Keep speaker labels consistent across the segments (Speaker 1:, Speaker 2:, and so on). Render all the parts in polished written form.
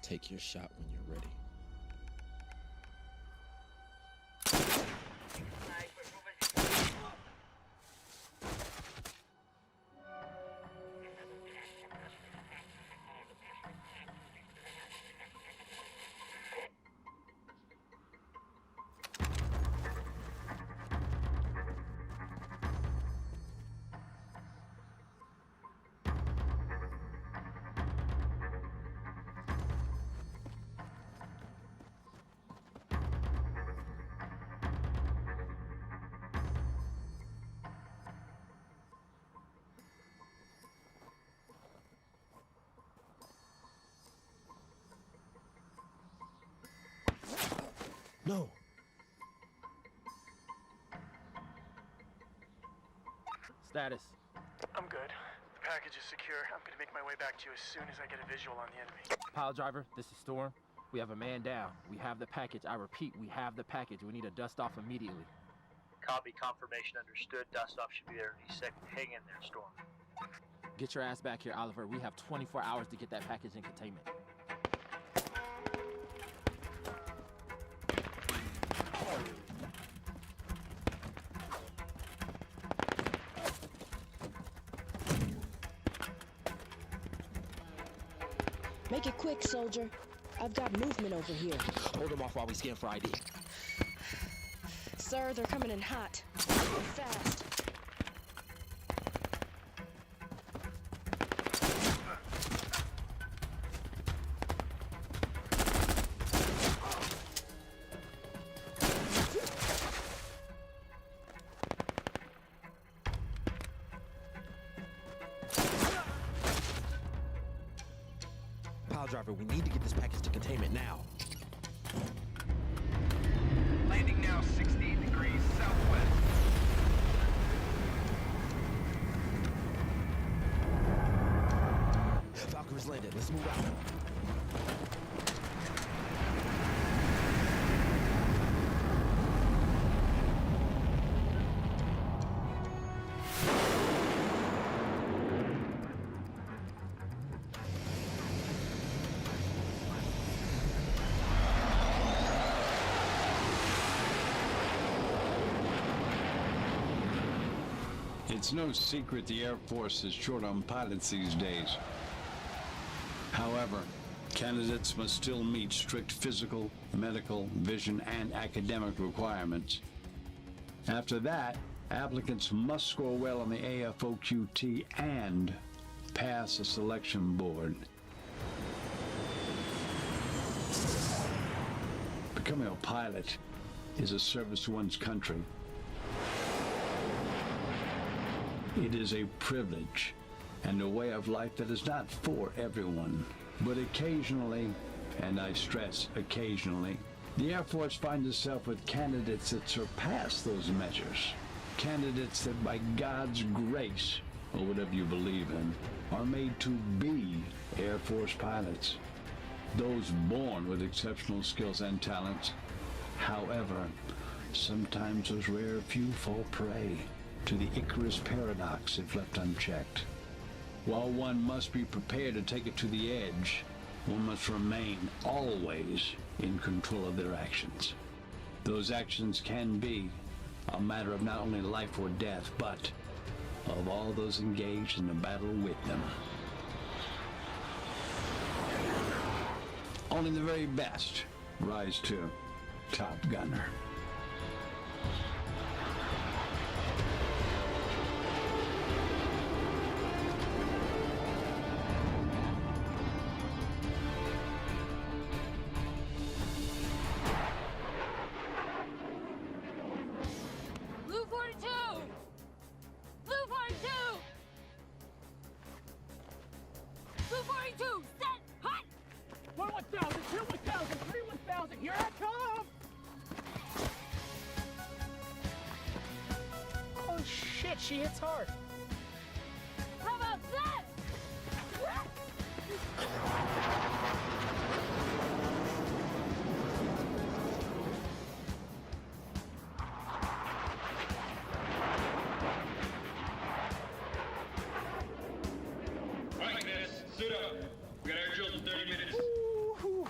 Speaker 1: Take your shot when you're ready. No.
Speaker 2: Status.
Speaker 3: I'm good. The package is secure. I'm gonna make my way back to you as soon as I get a visual on the enemy.
Speaker 2: Pile driver, this is Storm. We have a man down. We have the package. I repeat, we have the package. We need a dust off immediately.
Speaker 4: Copy, confirmation understood. Dust off should be there any second. Hang in there, Storm.
Speaker 2: Get your ass back here, Oliver. We have 24 hours to get that package in containment.
Speaker 5: Make it quick, soldier. I've got movement over here.
Speaker 1: Hold them off while we scan for ID.
Speaker 5: Sir, they're coming in hot. And fast.
Speaker 1: Pile driver, we need to get this package to containment now.
Speaker 6: Landing now 60 degrees southwest.
Speaker 1: Valkyrie's landed. Let's move out.
Speaker 7: It's no secret the Air Force is short on pilots these days. However, candidates must still meet strict physical, medical, vision, and academic requirements. After that, applicants must score well on the AFOQT and pass a selection board. Becoming a pilot is a service to one's country. It is a privilege and a way of life that is not for everyone. But occasionally, and I stress occasionally, the Air Force finds itself with candidates that surpass those measures. Candidates that by God's grace, or whatever you believe in, are made to be Air Force pilots. Those born with exceptional skills and talents. However, sometimes those rare few fall prey to the Icarus paradox if left unchecked. While one must be prepared to take it to the edge, one must remain always in control of their actions. Those actions can be a matter of not only life or death, but of all those engaged in the battle with them. Only the very best rise to Top Gunner.
Speaker 8: Blue 42! Blue 42! Blue 42! Set! Hot!
Speaker 9: 1,000, 2,000, 3,000, here I come! Oh shit, she hits hard.
Speaker 8: How about that?
Speaker 6: Alright, guys, suit up. We got air drills in 30 minutes.
Speaker 9: Ooh,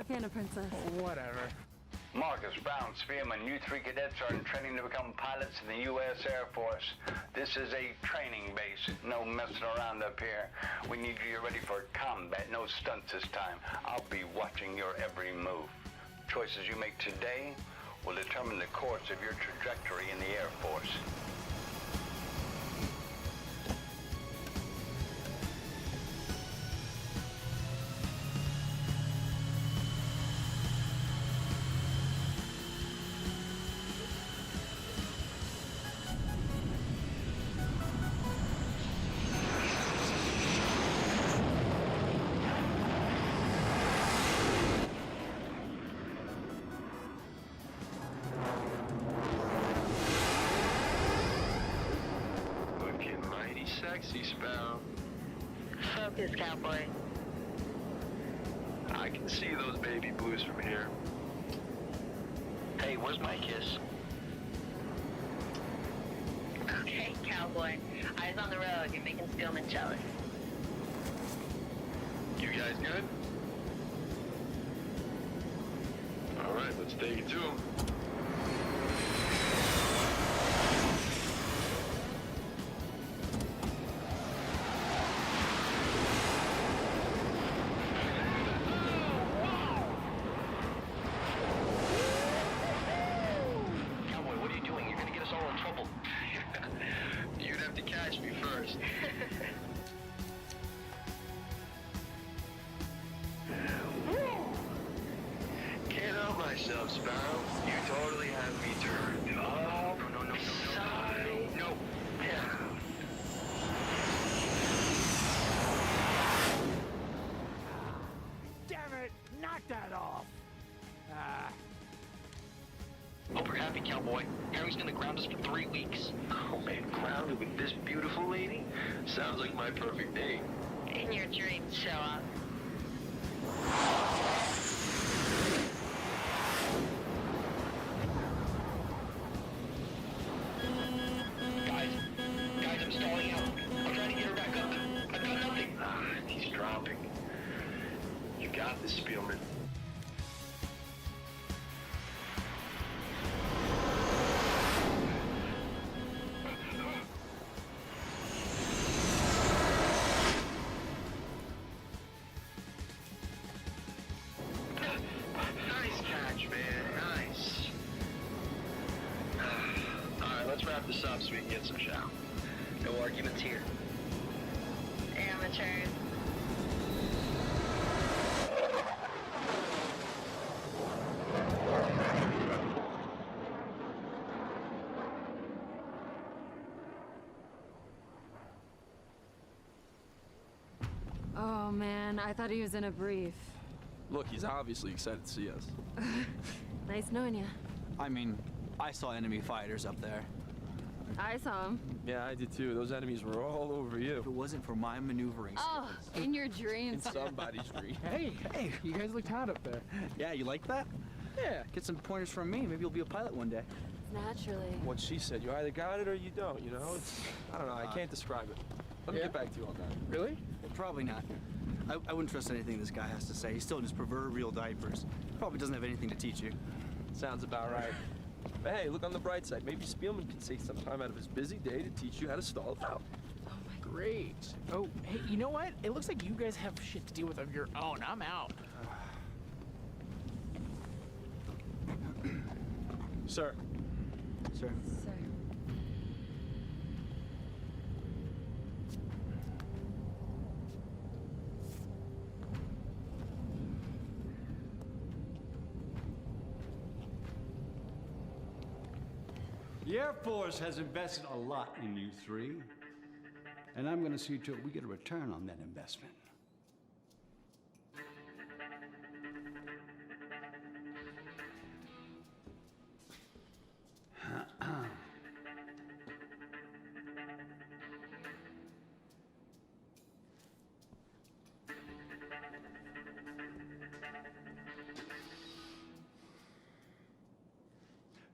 Speaker 8: Savannah Princess.
Speaker 9: Whatever.
Speaker 7: Marcus Brown, Spearman, you 3 cadets are in training to become pilots in the U.S. Air Force. This is a training base. No messing around up here. We need you ready for combat. No stunts this time. I'll be watching your every move. Choices you make today will determine the course of your trajectory in the Air Force.
Speaker 10: Sexy, Sparrow.
Speaker 11: Focus, cowboy.
Speaker 10: I can see those baby blues from here.
Speaker 4: Hey, where's my kiss?
Speaker 11: Okay, cowboy. Eyes on the road. You're making Spielman jealous.
Speaker 10: You guys good? All right, let's take it to him. You'd have to catch me first. Can't help myself, Sparrow. You totally have me turned. Oh, no.
Speaker 9: Damn it! Knock that off!
Speaker 4: Hope you're happy, cowboy. Harry's gonna ground us for 3 weeks.
Speaker 10: Oh man, grounded with this beautiful lady? Sounds like my perfect date.
Speaker 11: In your dreams, show up.
Speaker 4: Guys, I'm stalling out. I'm trying to get her back up. I've got nothing.
Speaker 10: He's dropping. You got this, Spielman. Nice catch, man. Nice. Alright, let's wrap this up so we can get some chow.
Speaker 4: No arguments here.
Speaker 11: Amateurs.
Speaker 8: Oh man, I thought he was in a brief.
Speaker 2: Look, he's obviously excited to see us.
Speaker 8: Nice knowing you.
Speaker 1: I mean, I saw enemy fighters up there.
Speaker 8: I saw him.
Speaker 2: Yeah, I did too. Those enemies were all over you.
Speaker 1: If it wasn't for my maneuvering
Speaker 8: Oh, in your dreams.
Speaker 2: In somebody's dream.
Speaker 9: Hey, you guys looked hot up there.
Speaker 1: Yeah, you like that?
Speaker 9: Yeah.
Speaker 1: Get some pointers from me. Maybe you'll be a pilot one day.
Speaker 8: Naturally.
Speaker 2: What she said, you either got it or you don't, you know? It's, I don't know, I can't describe it. Let me
Speaker 9: Yeah.
Speaker 2: get back to you on that.
Speaker 9: Really?
Speaker 1: Well, probably not. I wouldn't trust anything this guy has to say. He's still in his proverbial diapers. Probably doesn't have anything to teach you.
Speaker 2: Sounds about right. But hey, look on the bright side. Maybe Spielman can take some time out of his busy day to teach you how to stall it out.
Speaker 9: Great. Oh, hey, you know what? It looks like you guys have shit to deal with of your own. I'm out.
Speaker 2: Sir.
Speaker 1: Sir.
Speaker 8: Sir.
Speaker 7: The Air Force has invested a lot in you 3, and I'm going to see to it we get a return on that investment.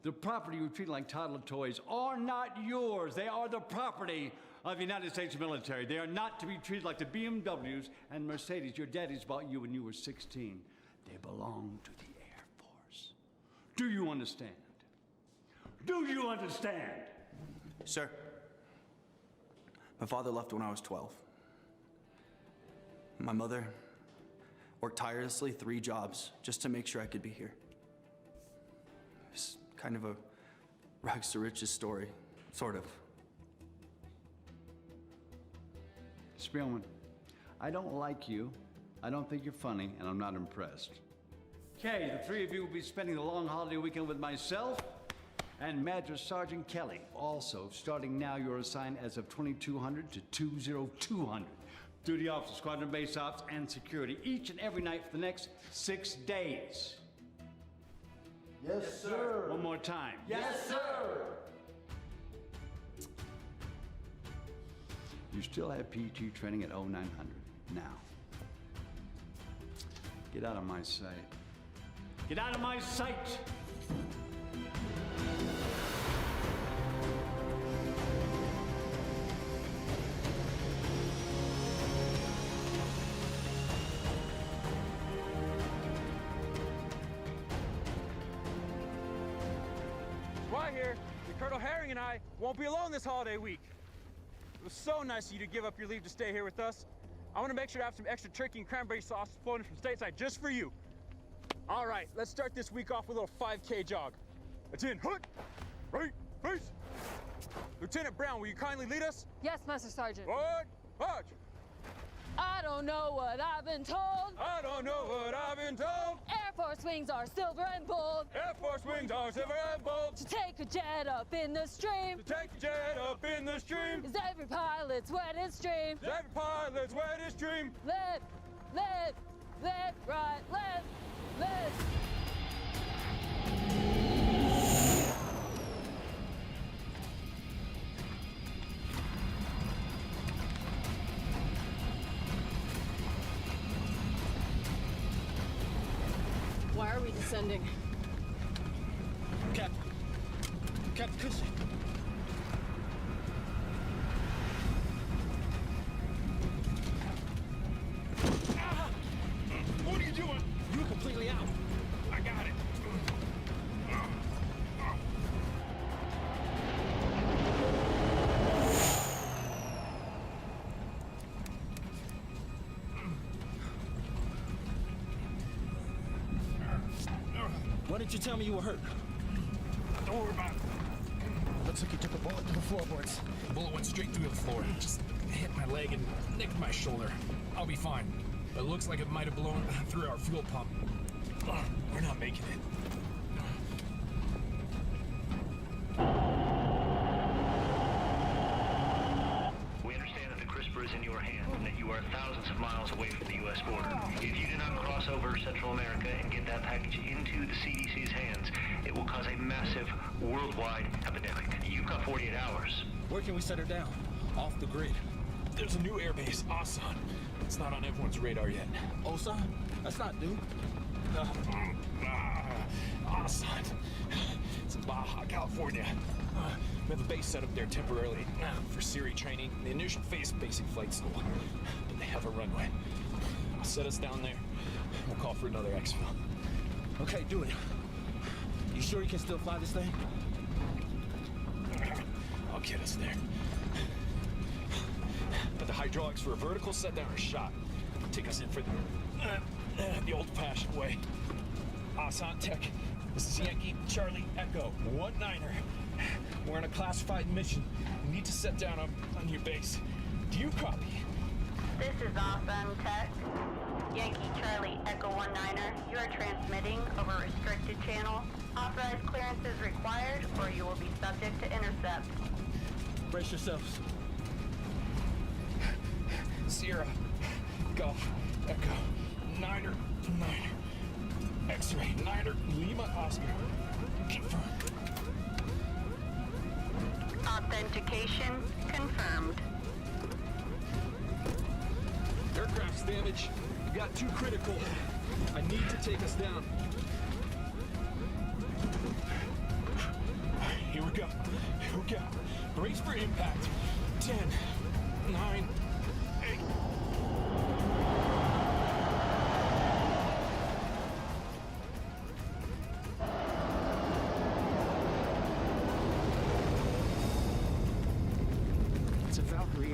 Speaker 7: The property you treat like toddler toys are not yours. They are the property of the United States military. They are not to be treated like the BMWs and Mercedes your daddy's bought you when you were 16. They belong to the Air Force. Do you understand? Do you understand?
Speaker 1: Sir, my father left when I was 12. My mother worked tirelessly 3 jobs just to make sure I could be here. It's kind of a rags to riches story, sort of.
Speaker 7: Spielman, I don't like you, I don't think you're funny, and I'm not impressed. Okay, the 3 of you will be spending the long holiday weekend with myself and Master Sergeant Kelly. Also, starting now, you're assigned as of 2200 to 20200. Duty officer, squadron base ops, and security each and every night for the next 6 days.
Speaker 12: Yes, sir.
Speaker 7: One more time.
Speaker 12: Yes, sir.
Speaker 7: You still have PG training at 0900. Now, get out of my sight. Get out of my sight!
Speaker 13: Why here? Colonel Herring and I won't be alone this holiday week. It was so nice of you to give up your leave to stay here with us. I want to make sure to have some extra turkey and cranberry sauce flown from stateside just for you. All right, let's start this week off with a little 5K jog. That's in. Hut! Right, face! Lieutenant Brown, will you kindly lead us?
Speaker 8: Yes, Master Sergeant.
Speaker 13: What? March!
Speaker 8: I don't know what I've been told.
Speaker 13: I don't know what I've been told.
Speaker 8: Air Force wings are silver and bold.
Speaker 13: Air Force wings are silver and bold.
Speaker 8: To take a jet up in the stream.
Speaker 13: To take a jet up in the stream.
Speaker 8: Is every pilot's wettest dream.
Speaker 13: Is every pilot's wettest dream.
Speaker 8: Left, left, left, right, left, left. Why are we descending?
Speaker 13: Captain Cushing. What are you doing? You're completely out. I got it. Why didn't you tell me you were hurt? Don't worry about it. Looks like you took a bullet to the floorboards. The bullet went straight through the floor. Just hit my leg and nicked my shoulder. I'll be fine. But it looks like it might have blown through our fuel pump. We're not making it.
Speaker 10: We understand that the CRISPR is in your hands and that you are thousands of miles away from the U.S. border. If you do not cross over Central America and get that package into the CDC's hands, it will cause a massive worldwide epidemic. You've got 48 hours.
Speaker 13: Where can we set her down? Off the grid. There's a new airbase, Asan. It's not on everyone's radar yet. Osan? That's not new. Asan. It's in Baja, California. We have a base set up there temporarily for Siri training. The initial phase basic flight school. But they have a runway. I'll set us down there. We'll call for another exfil. Okay, do it. You sure you can still fly this thing? I'll get us there. But the hydraulics for a vertical set down are shot. Take us in for the old-fashioned way. Asan Tech, this is Yankee Charlie Echo 19er. We're on a classified mission. We need to set down on your base. Do you copy?
Speaker 11: This is Awesome Tech. Yankee Charlie Echo 19er. You are transmitting over restricted channel. Authorized clearance is required or you will be subject to intercept.
Speaker 13: Brace yourselves. Sierra, Golf, Echo, Niner, X-ray, Niner, Lima, Oscar. Confirm.
Speaker 11: Authentication confirmed.
Speaker 13: Aircraft's damaged. You got 2 critical. I need to take us down. Here we go. Here we go. Brace for impact. 10, 9, 8.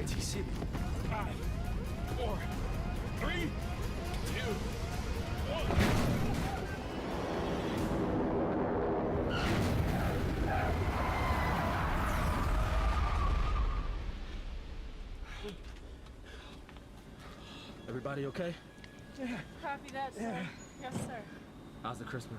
Speaker 1: T-City.
Speaker 13: 5, 4, 3, 2, 1.
Speaker 2: Everybody okay?
Speaker 8: Copy that, sir. Yes, sir.
Speaker 2: How's the CRISPR?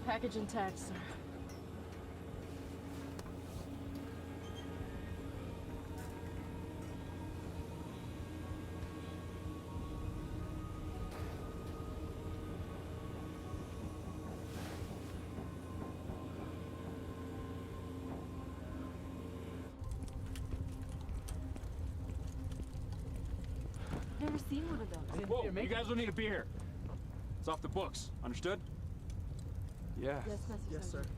Speaker 8: Package intact, sir. Never seen one of those.
Speaker 13: Whoa, you guys don't need to be here. It's off the books. Understood?
Speaker 9: Yeah.
Speaker 8: Yes, Master
Speaker 9: Yes, sir.
Speaker 8: Sergeant.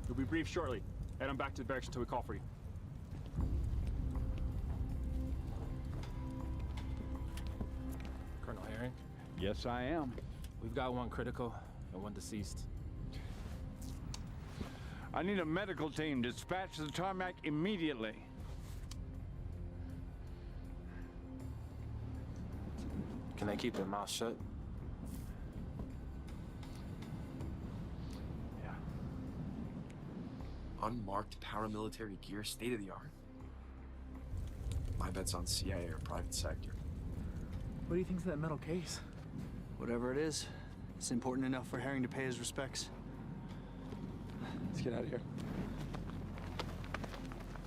Speaker 13: You'll be briefed shortly. Head on back to the barracks until we call for you.
Speaker 2: Colonel Herring,
Speaker 7: Yes, I am.
Speaker 2: we've got one critical and one deceased.
Speaker 7: I need a medical team dispatched to the tarmac immediately.
Speaker 2: Can they keep their mouth shut?
Speaker 9: Yeah.
Speaker 14: Unmarked paramilitary gear, state of the art. My bet's on CIA or private sector.
Speaker 9: What do you think's in that metal case?
Speaker 1: Whatever it is, it's important enough for Herring to pay his respects.
Speaker 9: Let's get out of here.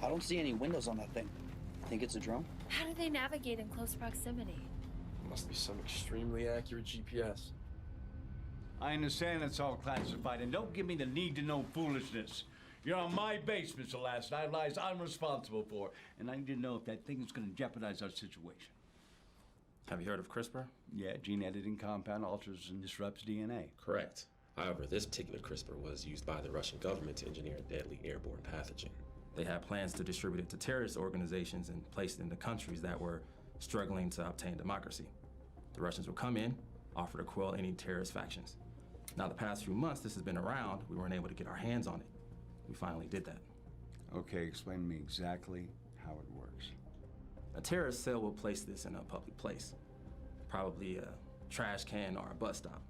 Speaker 1: I don't see any windows on that thing. Think it's a drone?
Speaker 15: How do they navigate in close proximity?
Speaker 14: Must be some extremely accurate GPS.
Speaker 7: I understand it's all classified, and don't give me the need-to-know foolishness. You're on my base, Mr. Last Night Lies I'm responsible for, and I need to know if that thing is going to jeopardize our situation.
Speaker 2: Have you heard of CRISPR?
Speaker 7: Yeah, gene editing compound alters and disrupts DNA.
Speaker 16: Correct. However, this particular CRISPR was used by the Russian government to engineer a deadly airborne pathogen.
Speaker 2: They had plans to distribute it to terrorist organizations and place it into countries that were struggling to obtain democracy. The Russians would come in, offer to quell any terrorist factions. Now, the past few months this has been around, we weren't able to get our hands on it. We finally did that.
Speaker 7: Okay, explain to me exactly how it works.
Speaker 2: A terrorist cell will place this in a public place, probably a trash can or a bus stop.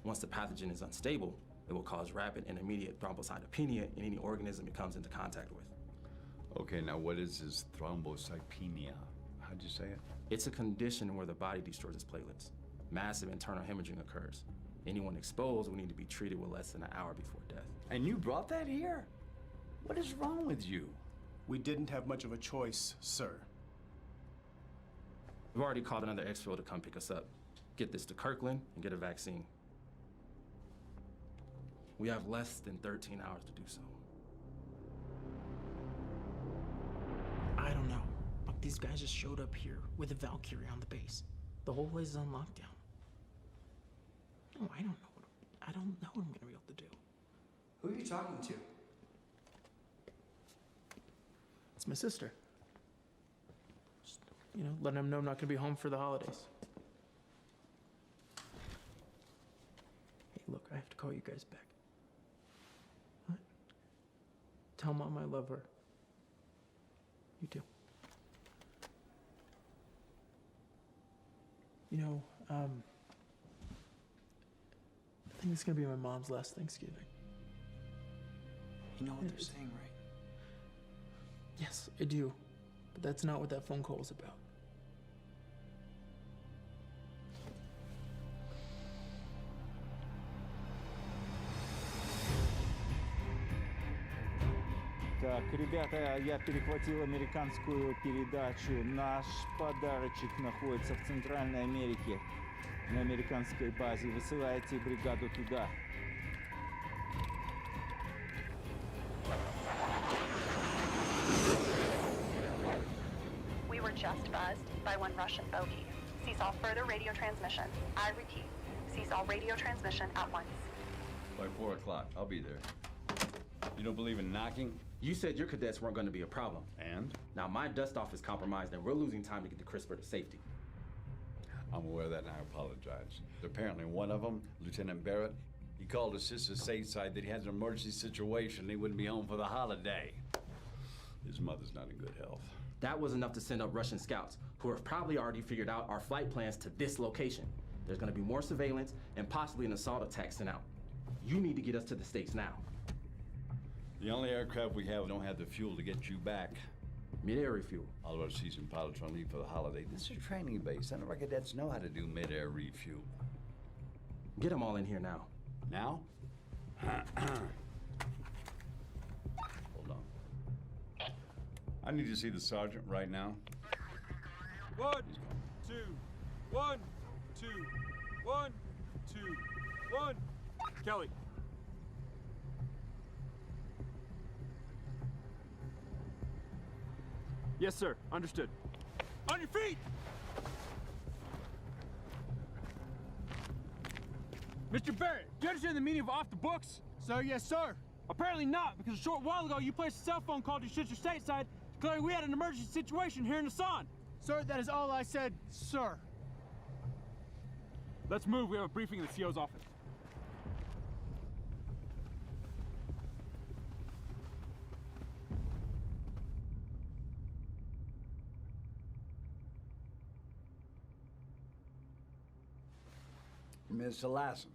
Speaker 2: Once the pathogen is unstable, it will cause rapid and immediate thrombocytopenia in any organism it comes into contact with.
Speaker 7: Okay, now what is this thrombocytopenia? How'd you say it?
Speaker 2: It's a condition where the body destroys its platelets. Massive internal hemorrhaging occurs. Anyone exposed will need to be treated with less than an hour before death.
Speaker 7: And you brought that here? What is wrong with you?
Speaker 17: We didn't have much of a choice, sir.
Speaker 2: We've already called another exfil to come pick us up. Get this to Kirkland and get a vaccine. We have less than 13 hours to do so.
Speaker 9: I don't know. Look, these guys just showed up here with a Valkyrie on the base. The whole place is on lockdown. No, I don't know what I'm gonna be able to do.
Speaker 1: Who are you talking to?
Speaker 9: It's my sister. Just, letting them know I'm not gonna be home for the holidays. Hey, look, I have to call you guys back. What? Tell Mom I love her. You too. I think it's gonna be my mom's last Thanksgiving.
Speaker 1: You know what they're saying, right?
Speaker 9: Yes, I do. But that's not what that phone call was about.
Speaker 18: Так, ребята, я перехватил американскую передачу. Наш подарочек находится в Центральной Америке, на американской базе. Высылайте бригаду туда.
Speaker 11: We were just buzzed by one Russian bogey. Cease all further radio transmission. I repeat, cease all radio transmission at once.
Speaker 7: By 4 o'clock, I'll be there. You don't believe in knocking?
Speaker 2: You said your cadets weren't going to be a problem.
Speaker 7: And?
Speaker 2: Now my dust off is compromised and we're losing time to get the CRISPR to safety.
Speaker 7: I'm aware of that and I apologize. Apparently one of them, Lieutenant Barrett, he called his sister stateside that he has an emergency situation. He wouldn't be home for the holiday. His mother's not in good health.
Speaker 2: That was enough to send up Russian scouts, who have probably already figured out our flight plans to this location. There's gonna be more surveillance and possibly an assault attack sent out. You need to get us to the States now.
Speaker 7: The only aircraft we have don't have the fuel to get you back.
Speaker 2: Mid-air refuel.
Speaker 7: All of our seasoned pilots are on leave for the holiday. This is a training base. None of our cadets know how to do mid-air refuel.
Speaker 2: Get them all in here now.
Speaker 7: Now? Hold on. I need to see the sergeant right now.
Speaker 13: 1, 2, 1, 2, 1, 2, 1. Kelly. Yes, sir. Understood. On your feet! Mr. Barrett, do you understand the meaning of off the books?
Speaker 3: Sir, yes, sir.
Speaker 13: Apparently not, because a short while ago you placed a cell phone call to Sister Stateside declaring we had an emergency situation here in the sun.
Speaker 3: Sir, that is all I said, sir.
Speaker 13: Let's move. We have a briefing in the CO's office.
Speaker 7: Mr. Lassen.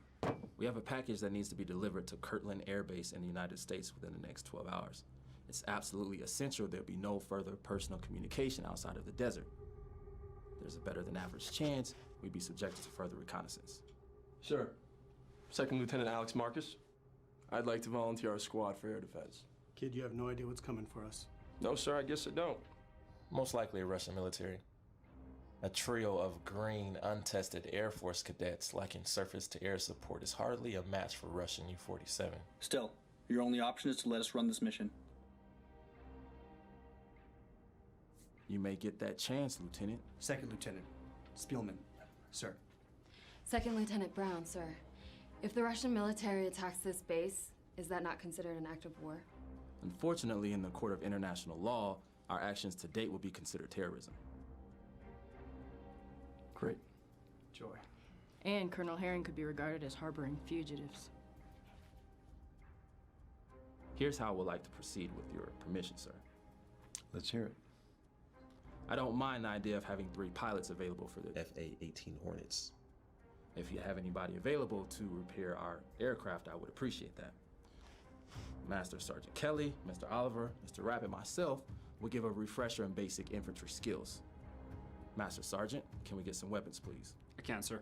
Speaker 2: We have a package that needs to be delivered to Kirtland Air Base in the United States within the next 12 hours. It's absolutely essential there be no further personal communication outside of the desert. There's a better than average chance we'd be subjected to further reconnaissance.
Speaker 19: Sir. Second Lieutenant Alex Marcus. I'd like to volunteer our squad for air defense.
Speaker 17: Kid, you have no idea what's coming for us.
Speaker 19: No, sir, I guess I don't.
Speaker 20: Most likely a Russian military. A trio of green, untested Air Force cadets lacking surface-to-air support is hardly a match for Russian U-47.
Speaker 1: Still, your only option is to let us run this mission.
Speaker 2: You may get that chance, Lieutenant.
Speaker 1: Second Lieutenant Spielman, sir.
Speaker 8: Second Lieutenant Brown, sir. If the Russian military attacks this base, is that not considered an act of war?
Speaker 2: Unfortunately, in the court of international law, our actions to date would be considered terrorism.
Speaker 19: Great.
Speaker 1: Joy.
Speaker 21: And Colonel Herring could be regarded as harboring fugitives.
Speaker 2: Here's how I would like to proceed with your permission, sir.
Speaker 7: Let's hear it.
Speaker 2: I don't mind the idea of having 3 pilots available for the
Speaker 16: FA-18 Hornets.
Speaker 2: If you have anybody available to repair our aircraft, I would appreciate that. Master Sergeant Kelly, Mr. Oliver, Mr. Rapp, and myself will give a refresher in basic infantry skills. Master Sergeant, can we get some weapons, please?
Speaker 1: I can, sir.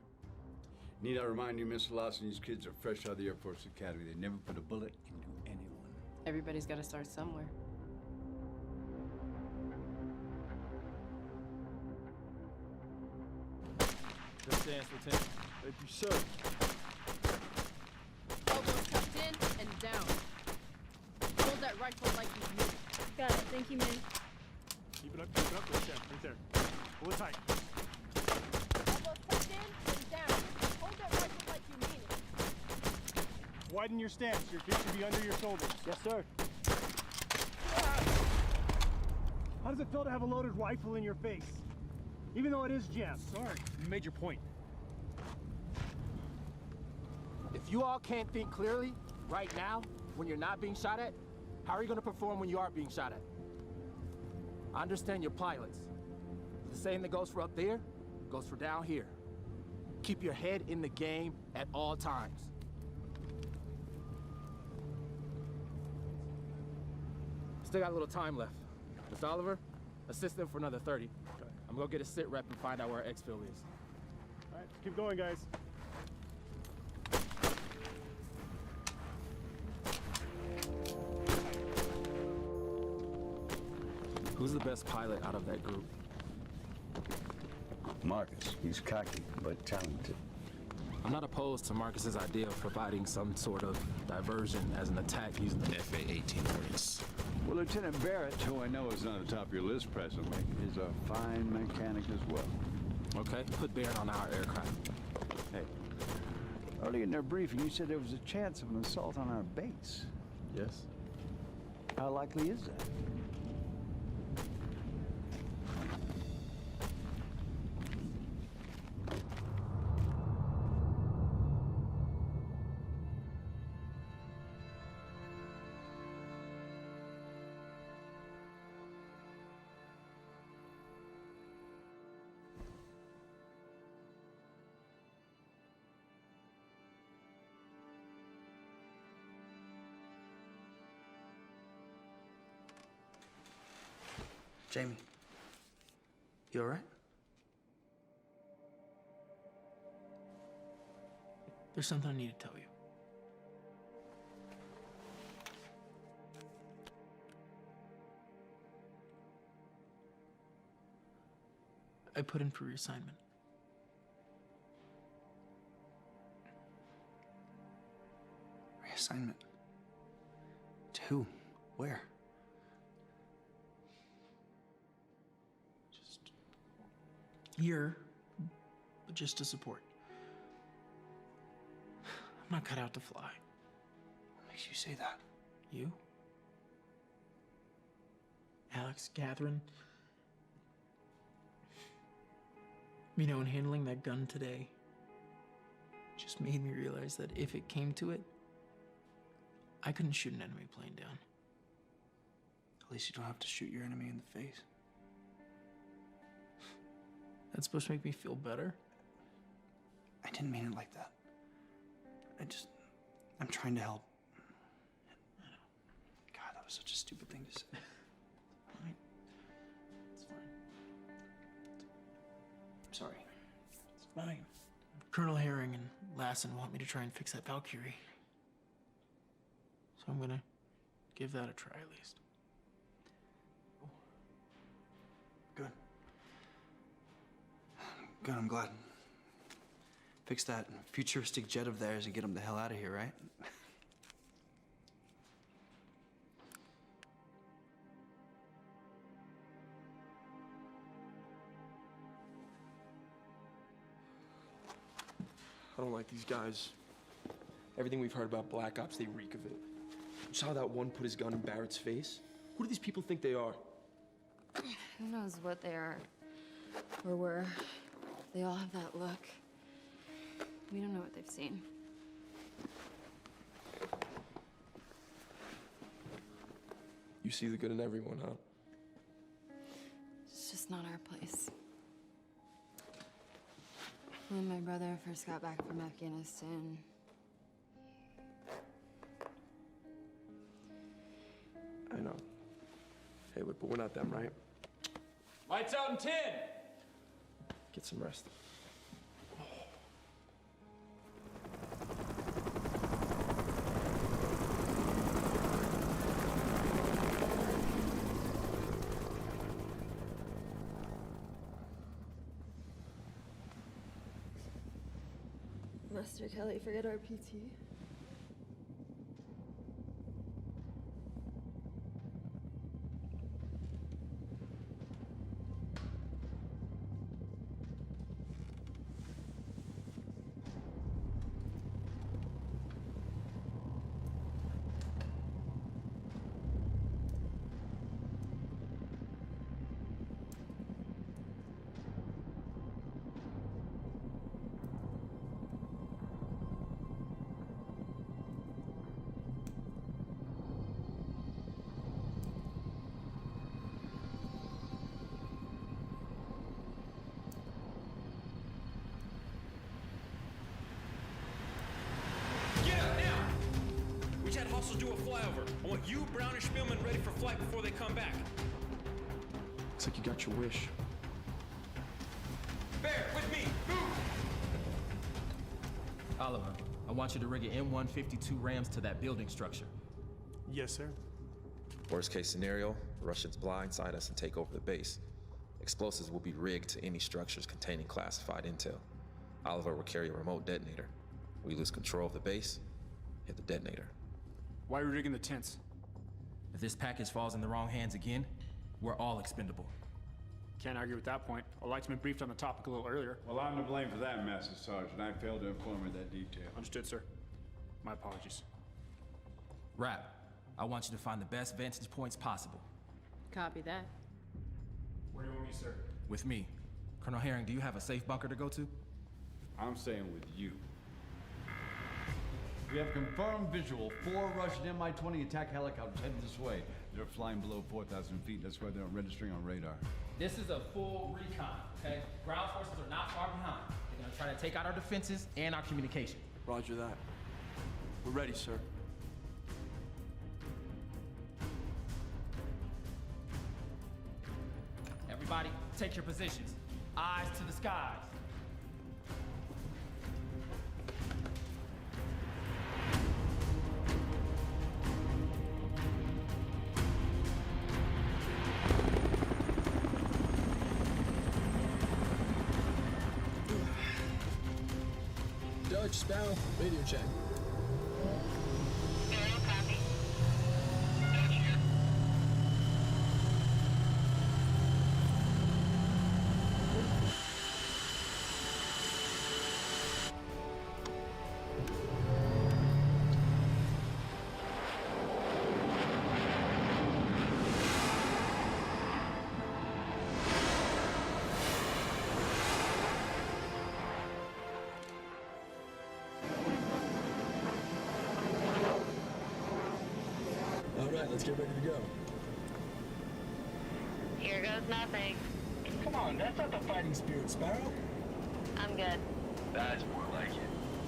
Speaker 7: Need I remind you, Mr. Lawson, these kids are fresh out of the Air Force Academy. They never put a bullet into anyone.
Speaker 21: Everybody's got to start somewhere.
Speaker 19: Good stance, Lieutenant. Thank you, sir.
Speaker 21: Elbows tucked in and down. Hold that rifle like you mean it.
Speaker 15: Got it. Thank you, man.
Speaker 3: Keep it up, right there, right there. Pull it tight.
Speaker 21: Elbows tucked in and down. Hold that rifle like you mean it.
Speaker 3: Widen your stance. Your kids should be under your shoulders.
Speaker 13: Yes, sir.
Speaker 3: How does it feel to have a loaded rifle in your face? Even though it is jammed.
Speaker 13: Sorry, you made your point.
Speaker 22: If you all can't think clearly right now when you're not being shot at, how are you going to perform when you are being shot at? I understand you're pilots. The same that goes for up there goes for down here. Keep your head in the game at all times. Still got a little time left. Mr. Oliver, assist them for another 30. I'm gonna go get a sit rep and find out where our exfil is.
Speaker 3: All right, keep going, guys.
Speaker 2: Who's the best pilot out of that group?
Speaker 7: Marcus. He's cocky, but talented.
Speaker 2: I'm not opposed to Marcus's idea of providing some sort of diversion as an attack using the
Speaker 16: FA-18 Hornets.
Speaker 7: Well, Lieutenant Barrett, who I know is not on the top of your list presently, is a fine mechanic as well.
Speaker 2: Okay, put Barrett on our aircraft.
Speaker 7: Hey, earlier in their briefing, you said there was a chance of an assault on our base.
Speaker 2: Yes.
Speaker 12: How likely is that?
Speaker 1: Jamie, you all right?
Speaker 9: There's something I need to tell you. I put in for reassignment.
Speaker 1: Reassignment? To who? Where?
Speaker 9: Here, but just to support. I'm not cut out to fly.
Speaker 1: What makes you say that?
Speaker 9: You? Alex, Catherine. You know, in handling that gun today, just made me realize that if it came to it, I couldn't shoot an enemy plane down.
Speaker 1: At least you don't have to shoot your enemy in the face.
Speaker 9: That's supposed to make me feel better?
Speaker 1: I didn't mean it like that. I'm trying to help. God, that was such a stupid thing to say.
Speaker 9: Fine. It's fine.
Speaker 1: I'm sorry.
Speaker 9: It's fine. Colonel Herring and Lassen want me to try and fix that Valkyrie. So I'm gonna give that a try at least.
Speaker 1: Good. Good, I'm glad. Fix that futuristic jet of theirs and get them the hell out of here, right?
Speaker 19: I don't like these guys. Everything we've heard about Black Ops, they reek of it. You saw that one put his gun in Barrett's face? Who do these people think they are?
Speaker 8: Who knows what they are or were. They all have that look. We don't know what they've seen.
Speaker 19: You see the good in everyone, huh?
Speaker 8: It's just not our place. When my brother first got back from Afghanistan,
Speaker 19: I know. Hey, look, but we're not them, right?
Speaker 13: Lights out in 10!
Speaker 19: Get some rest.
Speaker 21: Master Kelly, forget our PT.
Speaker 13: Hostiles do a flyover. I want you, Brown, and Spielman ready for flight before they come back.
Speaker 19: Looks like you got your wish.
Speaker 13: Bear, with me! Move!
Speaker 2: Oliver, I want you to rig an M152 Rams to that building structure.
Speaker 17: Yes, sir.
Speaker 16: Worst case scenario, Russians blindside us and take over the base. Explosives will be rigged to any structures containing classified intel. Oliver will carry a remote detonator. We lose control of the base, hit the detonator.
Speaker 13: Why are we rigging the tents?
Speaker 2: If this package falls in the wrong hands again, we're all expendable.
Speaker 13: Can't argue with that point. I'd like to be briefed on the topic a little earlier.
Speaker 7: Well, I'm to blame for that, Master Sergeant. I failed to inform her that detail.
Speaker 13: Understood, sir. My apologies.
Speaker 2: Rap, I want you to find the best vantage points possible.
Speaker 21: Copy that.
Speaker 5: Where do you want me, sir?
Speaker 2: With me. Colonel Herring, do you have a safe bunker to go to?
Speaker 7: I'm staying with you. We have confirmed visual. 4 Russian Mi-20 attack helicopters headed this way. They're flying below 4,000 feet. That's why they're not registering on radar.
Speaker 9: This is a full recon, okay? Ground forces are not far behind. They're gonna try to take out our defenses and our communication.
Speaker 19: Roger that. We're ready, sir.
Speaker 9: Everybody, take your positions. Eyes to the skies.
Speaker 19: Dutch, Sparrow, radio check. Let's get ready to go.
Speaker 11: Here goes nothing.
Speaker 10: Come on, that's not the fighting spirit, Sparrow.
Speaker 11: I'm good.
Speaker 10: That's more like it.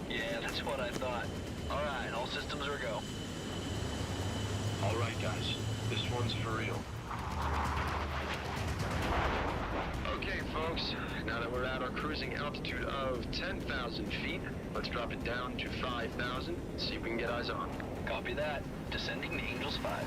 Speaker 10: Yeah, that's what I thought. All right, all systems are go. All right, guys. This one's for real. Okay, folks. Now that we're at our cruising altitude of 10,000 feet, let's drop it down to 5,000. See if we can get eyes on. Copy that. Descending to Angels 5.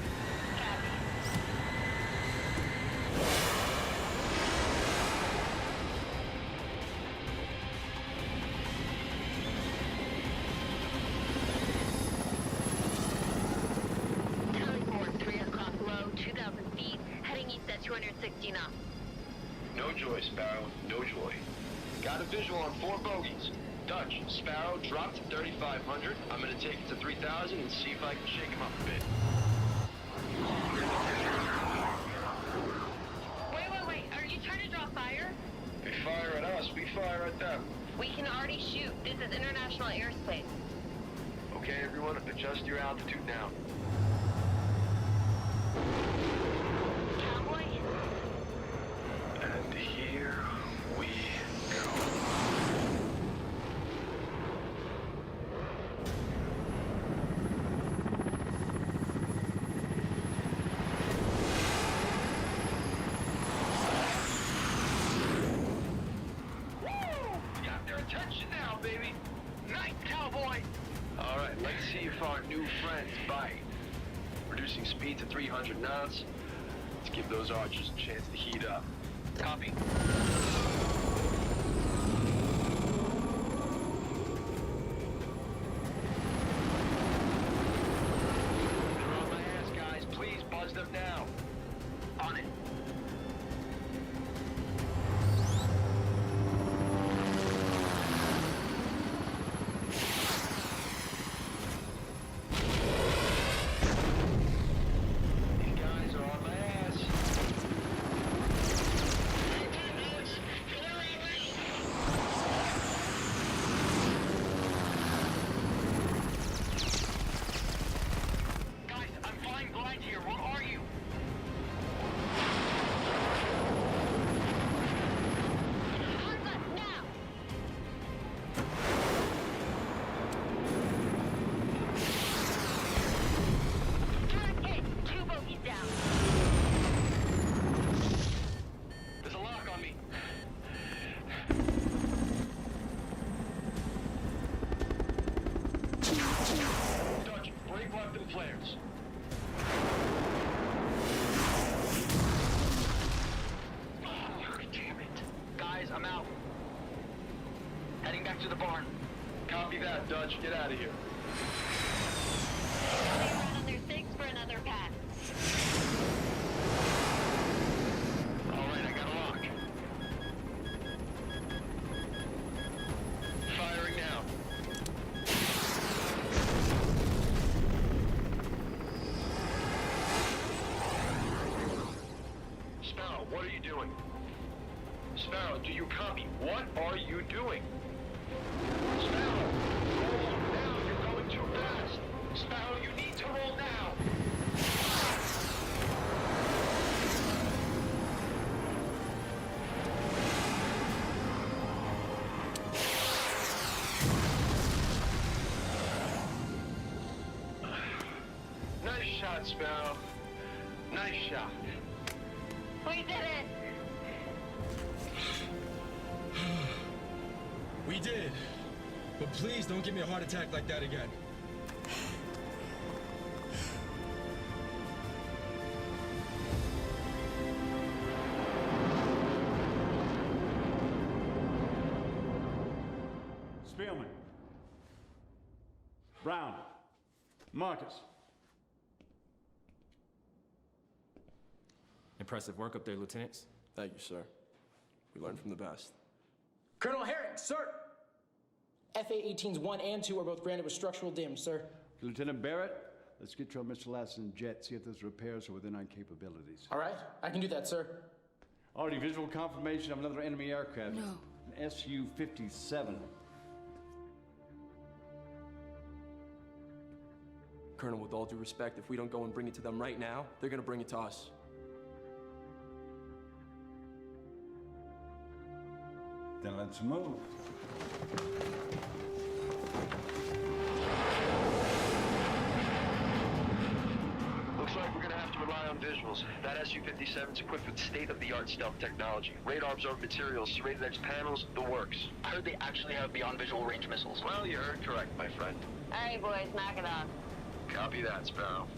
Speaker 11: Teleport 3 o'clock low, 2,000 feet, heading east at 260 knots.
Speaker 10: No joy, Sparrow. No joy. Got a visual on 4 bogeys. Dutch, Sparrow dropped to 3,500. I'm gonna take it to 3,000 and see if I can shake him up a bit.
Speaker 11: Wait. Are you trying to draw fire?
Speaker 10: They fire at us, we fire at them.
Speaker 11: We can already shoot. This is international airspace.
Speaker 10: Okay, everyone, adjust your altitude now.
Speaker 11: Cowboy?
Speaker 10: And here we go. Attention now, baby! Night, cowboy! Alright, let's see if our new friends bite. Reducing speed to 300 knots. Let's give those archers a chance to heat up. Copy. They're on my ass, guys. Please buzz them now. On it. Flares. Oh, damn it. Guys, I'm out. Heading back to the barn. Copy that, Dutch. Get out of here.
Speaker 11: They're out on their 6 for another pass.
Speaker 10: All right, I got a lock. Firing now. me. What are you doing? Sparrow, roll now. You're going too fast. Sparrow, you need to roll now. Nice shot, Sparrow. Nice shot.
Speaker 11: We did it!
Speaker 19: We did. But please don't give me a heart attack like that again.
Speaker 7: Spielman. Brown. Marcus.
Speaker 2: Impressive work up there, Lieutenants.
Speaker 19: Thank you, sir. We learned from the best.
Speaker 9: Colonel Herring, sir! FA-18s 1 and 2 are both branded with structural damage, sir.
Speaker 7: Lieutenant Barrett, let's get you on Mr. Lasson's jet, see if those repairs are within our capabilities.
Speaker 9: All right, I can do that, sir.
Speaker 7: Already visual confirmation of another enemy aircraft.
Speaker 8: No.
Speaker 7: An Su-57.
Speaker 19: Colonel, with all due respect, if we don't go and bring it to them right now, they're gonna bring it to us.
Speaker 7: Then let's move.
Speaker 10: Looks like we're gonna have to rely on visuals. That Su-57's equipped with state-of-the-art stealth technology. Radar absorbed materials, serrated edge panels, the works.
Speaker 4: I heard they actually have beyond visual range missiles.
Speaker 10: Well, you heard correct, my friend.
Speaker 11: All right, boys, knock it off.
Speaker 10: Copy that, Sparrow.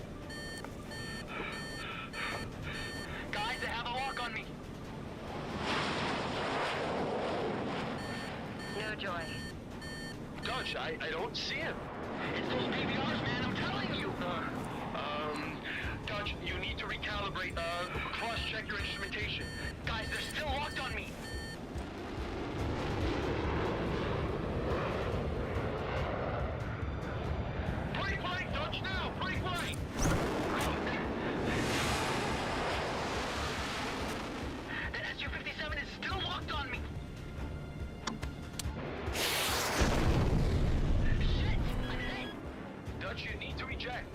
Speaker 4: Guys, they have a lock on me.
Speaker 11: No joy.
Speaker 10: Dutch, I don't see him.
Speaker 4: It's those BBRs, man, I'm telling you.
Speaker 10: Dutch, you need to recalibrate, cross-check your instrumentation.
Speaker 4: Guys, they're still locked on me.
Speaker 10: Break right, Dutch, now! Break right!
Speaker 4: The Su-57 is still locked on me. Shit, I'm hit.
Speaker 10: Dutch, you need to eject.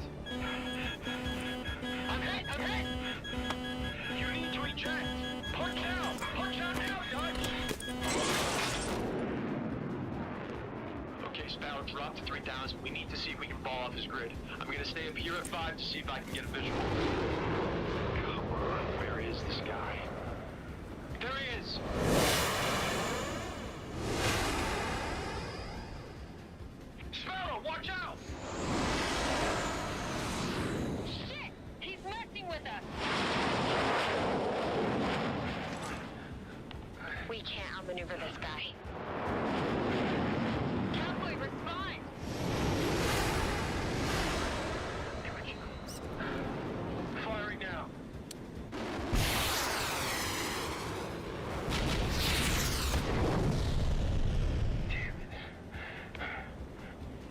Speaker 4: I'm hit.
Speaker 10: You need to eject. Punch out! Punch out now, Dutch! Okay, Sparrow, drop to 3,000. We need to see if we can fall off his grid. I'm gonna stay up here at 5 to see if I can get a visual. Come on, where is this guy? There he is! Sparrow, watch out!
Speaker 11: Shit! He's messing with us! We can't outmaneuver this guy. Cowboy, respond!
Speaker 10: Firing now.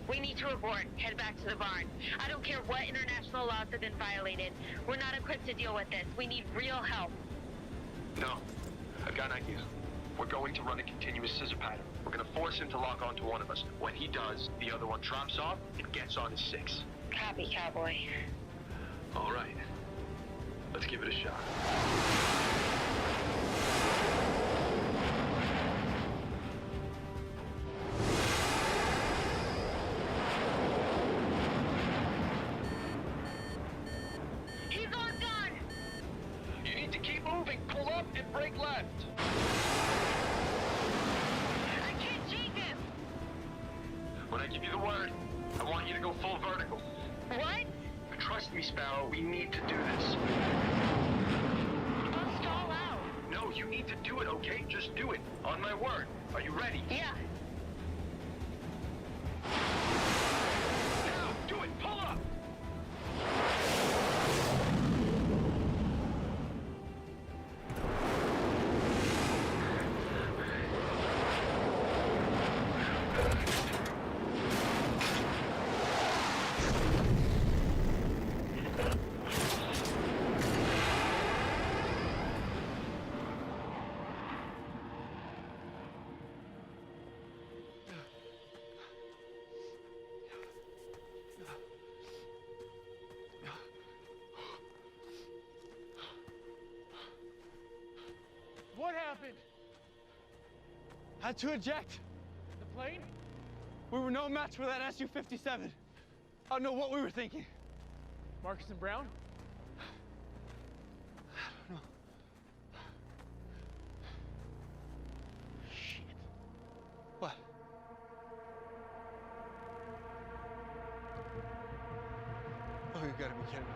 Speaker 11: We need to abort. Head back to the barn. I don't care what international laws have been violated. We're not equipped to deal with this. We need real help.
Speaker 10: No, I've got an idea. We're going to run a continuous scissor pattern. We're going to force him to lock onto one of us. When he does, the other one drops off and gets on his 6.
Speaker 11: Copy, cowboy.
Speaker 10: All right. Let's give it a shot.
Speaker 11: He's on gun!
Speaker 10: You need to keep moving. Pull up and brake left.
Speaker 11: I can't change him!
Speaker 10: When I give you the word, I want you to go full vertical.
Speaker 11: What?
Speaker 10: Trust me, Sparrow. We need to do this.
Speaker 11: I'll stall out.
Speaker 10: No, you need to do it, okay? Just do it. On my word. Are you ready?
Speaker 11: Yeah.
Speaker 10: Now, do it. Pull up.
Speaker 13: Had to eject. The plane? We were no match for that Su-57. I don't know what we were thinking. Marcus and Brown? I don't know. Shit. What? Oh, you gotta be kidding me.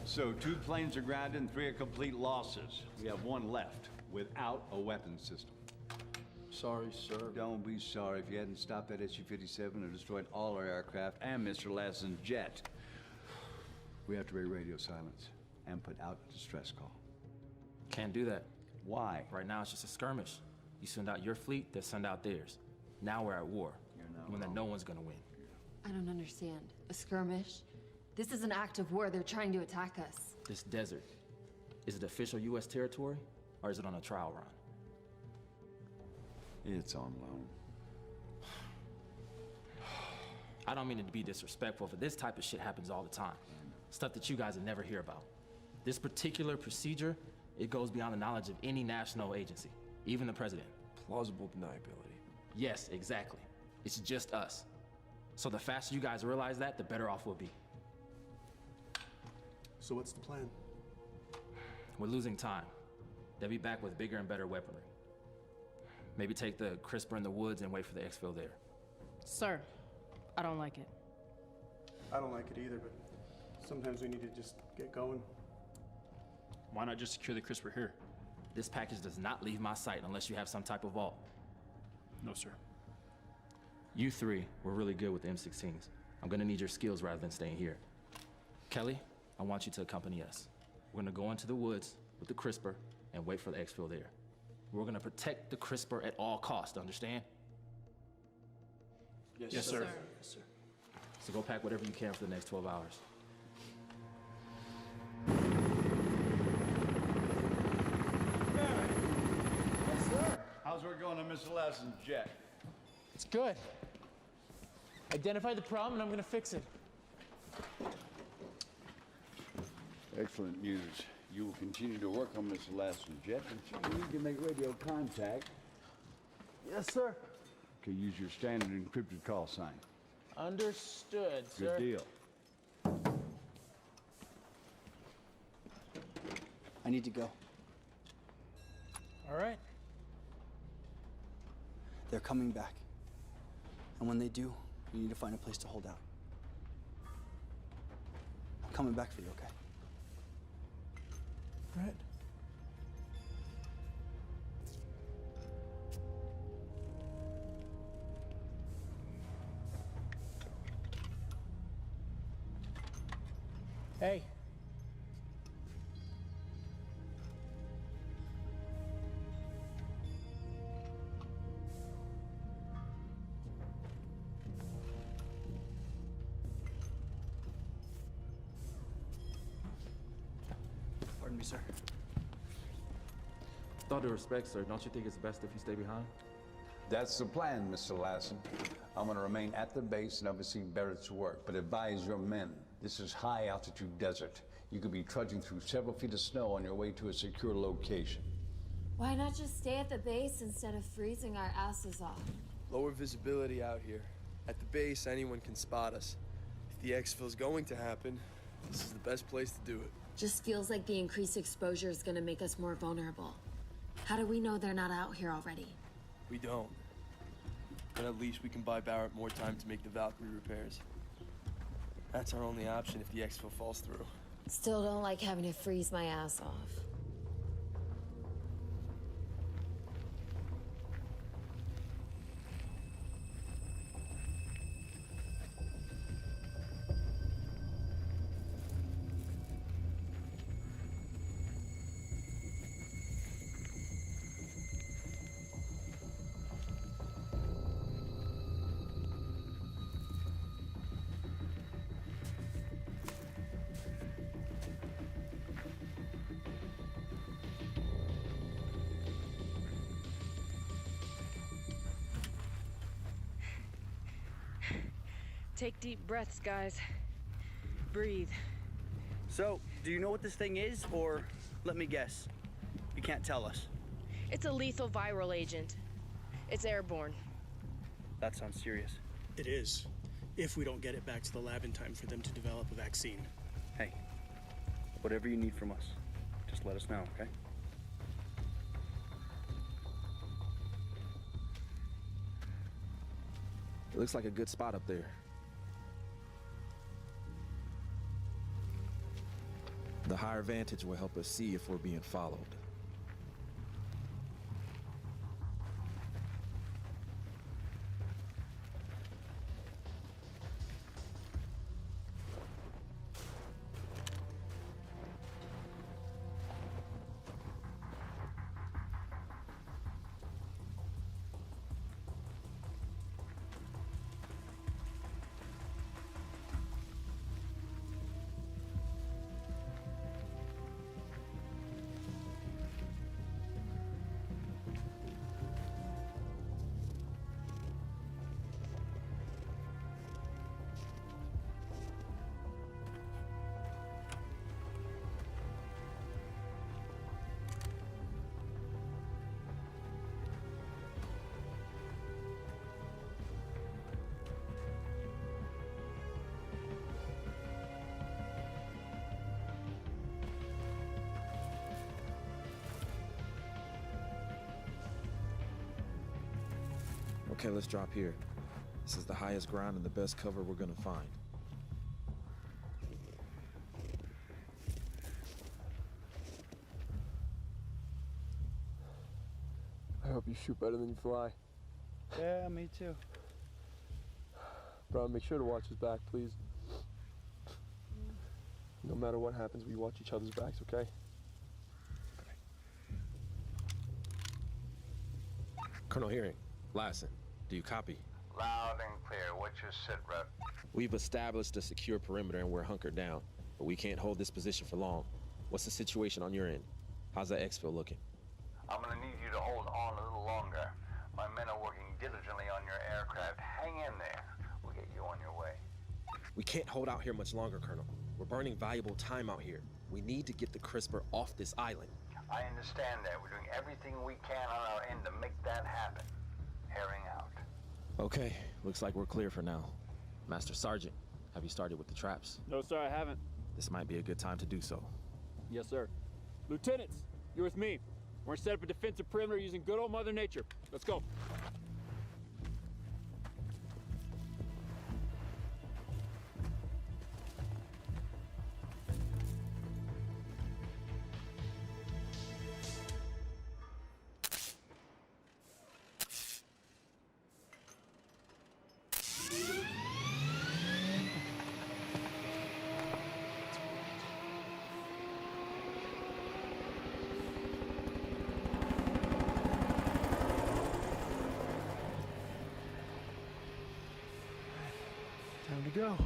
Speaker 7: So 2 planes are grounded and 3 are complete losses. We have 1 left without a weapons system.
Speaker 19: Sorry, sir.
Speaker 7: Don't be sorry. If you hadn't stopped that Su-57 and destroyed all our aircraft and Mr. Lassen's jet, we have to break radio silence and put out a distress call.
Speaker 2: Can't do that.
Speaker 7: Why?
Speaker 2: Right now, it's just a skirmish. You send out your fleet, they send out theirs. Now we're at war. When that no one's gonna win.
Speaker 8: I don't understand. A skirmish? This is an act of war. They're trying to attack us.
Speaker 2: This desert, is it official U.S. territory, or is it on a trial run?
Speaker 7: It's on loan.
Speaker 2: I don't mean to be disrespectful, but this type of shit happens all the time. Stuff that you guys would never hear about. This particular procedure, it goes beyond the knowledge of any national agency, even the president.
Speaker 19: Plausible deniability.
Speaker 2: Yes, exactly. It's just us. So the faster you guys realize that, the better off we'll be.
Speaker 17: So what's the plan?
Speaker 2: We're losing time. They'll be back with bigger and better weaponry. Maybe take the CRISPR in the woods and wait for the exfil there.
Speaker 21: Sir, I don't like it.
Speaker 17: I don't like it either, but sometimes we need to just get going.
Speaker 5: Why not just secure the CRISPR here?
Speaker 2: This package does not leave my sight unless you have some type of vault.
Speaker 5: No, sir.
Speaker 2: You 3 were really good with the M16s. I'm gonna need your skills rather than staying here. Kelly, I want you to accompany us. We're gonna go into the woods with the CRISPR and wait for the exfil there. We're gonna protect the CRISPR at all costs, understand?
Speaker 5: Yes, sir.
Speaker 17: Yes, sir.
Speaker 2: So go pack whatever you can for the next 12 hours.
Speaker 7: Yes, sir. How's work going on Mr. Lassen's jet?
Speaker 9: It's good. Identify the problem and I'm gonna fix it.
Speaker 7: Excellent news. You will continue to work on Mr. Lassen's jet until you need to make radio contact.
Speaker 9: Yes, sir.
Speaker 7: Okay, use your standard encrypted call sign.
Speaker 9: Understood, sir.
Speaker 7: Good deal.
Speaker 1: I need to go.
Speaker 9: All right.
Speaker 1: They're coming back. And when they do, you need to find a place to hold out. I'm coming back for you, okay?
Speaker 9: Right. Hey.
Speaker 1: Pardon me, sir.
Speaker 2: With all due respect, sir, don't you think it's best if you stay behind?
Speaker 7: That's the plan, Mr. Lassen. I'm going to remain at the base and oversee Barrett's work, but advise your men. This is high-altitude desert. You could be trudging through several feet of snow on your way to a secure location.
Speaker 8: Why not just stay at the base instead of freezing our asses off?
Speaker 19: Lower visibility out here. At the base, anyone can spot us. If the exfil's going to happen, this is the best place to do it.
Speaker 8: Just feels like the increased exposure is gonna make us more vulnerable. How do we know they're not out here already?
Speaker 19: We don't. But at least we can buy Barrett more time to make the Valkyrie repairs. That's our only option if the exfil falls through.
Speaker 8: Still don't like having to freeze my ass off.
Speaker 6: Take deep breaths, guys. Breathe.
Speaker 1: So, do you know what this thing is, or let me guess? You can't tell us.
Speaker 6: It's a lethal viral agent. It's airborne.
Speaker 1: That sounds serious.
Speaker 17: It is, if we don't get it back to the lab in time for them to develop a vaccine.
Speaker 1: Hey, whatever you need from us, just let us know, okay?
Speaker 16: It looks like a good spot up there. The higher vantage will help us see if we're being followed. Okay, let's drop here. This is the highest ground and the best cover we're gonna find.
Speaker 19: I hope you shoot better than you fly.
Speaker 17: Yeah, me too.
Speaker 19: Bro, make sure to watch his back, please. No matter what happens, we watch each other's backs, okay?
Speaker 16: Colonel Hearing, Lassen, do you copy?
Speaker 14: Loud and clear. What's your sit rep?
Speaker 16: We've established a secure perimeter and we're hunkered down, but we can't hold this position for long. What's the situation on your end? How's that exfil looking?
Speaker 14: I'm gonna need you to hold on a little longer. My men are working diligently on your aircraft. Hang in there. We'll get you on your way.
Speaker 16: We can't hold out here much longer, Colonel. We're burning valuable time out here. We need to get the CRISPR off this island.
Speaker 14: I understand that. We're doing everything we can on our end to make that happen. Herring out.
Speaker 16: Okay, looks like we're clear for now. Master Sergeant, have you started with the traps?
Speaker 13: No, sir, I haven't.
Speaker 16: This might be a good time to do so.
Speaker 13: Yes, sir. Lieutenants, you're with me. We're gonna set up a defensive perimeter using good old Mother Nature. Let's go.
Speaker 17: Time to go.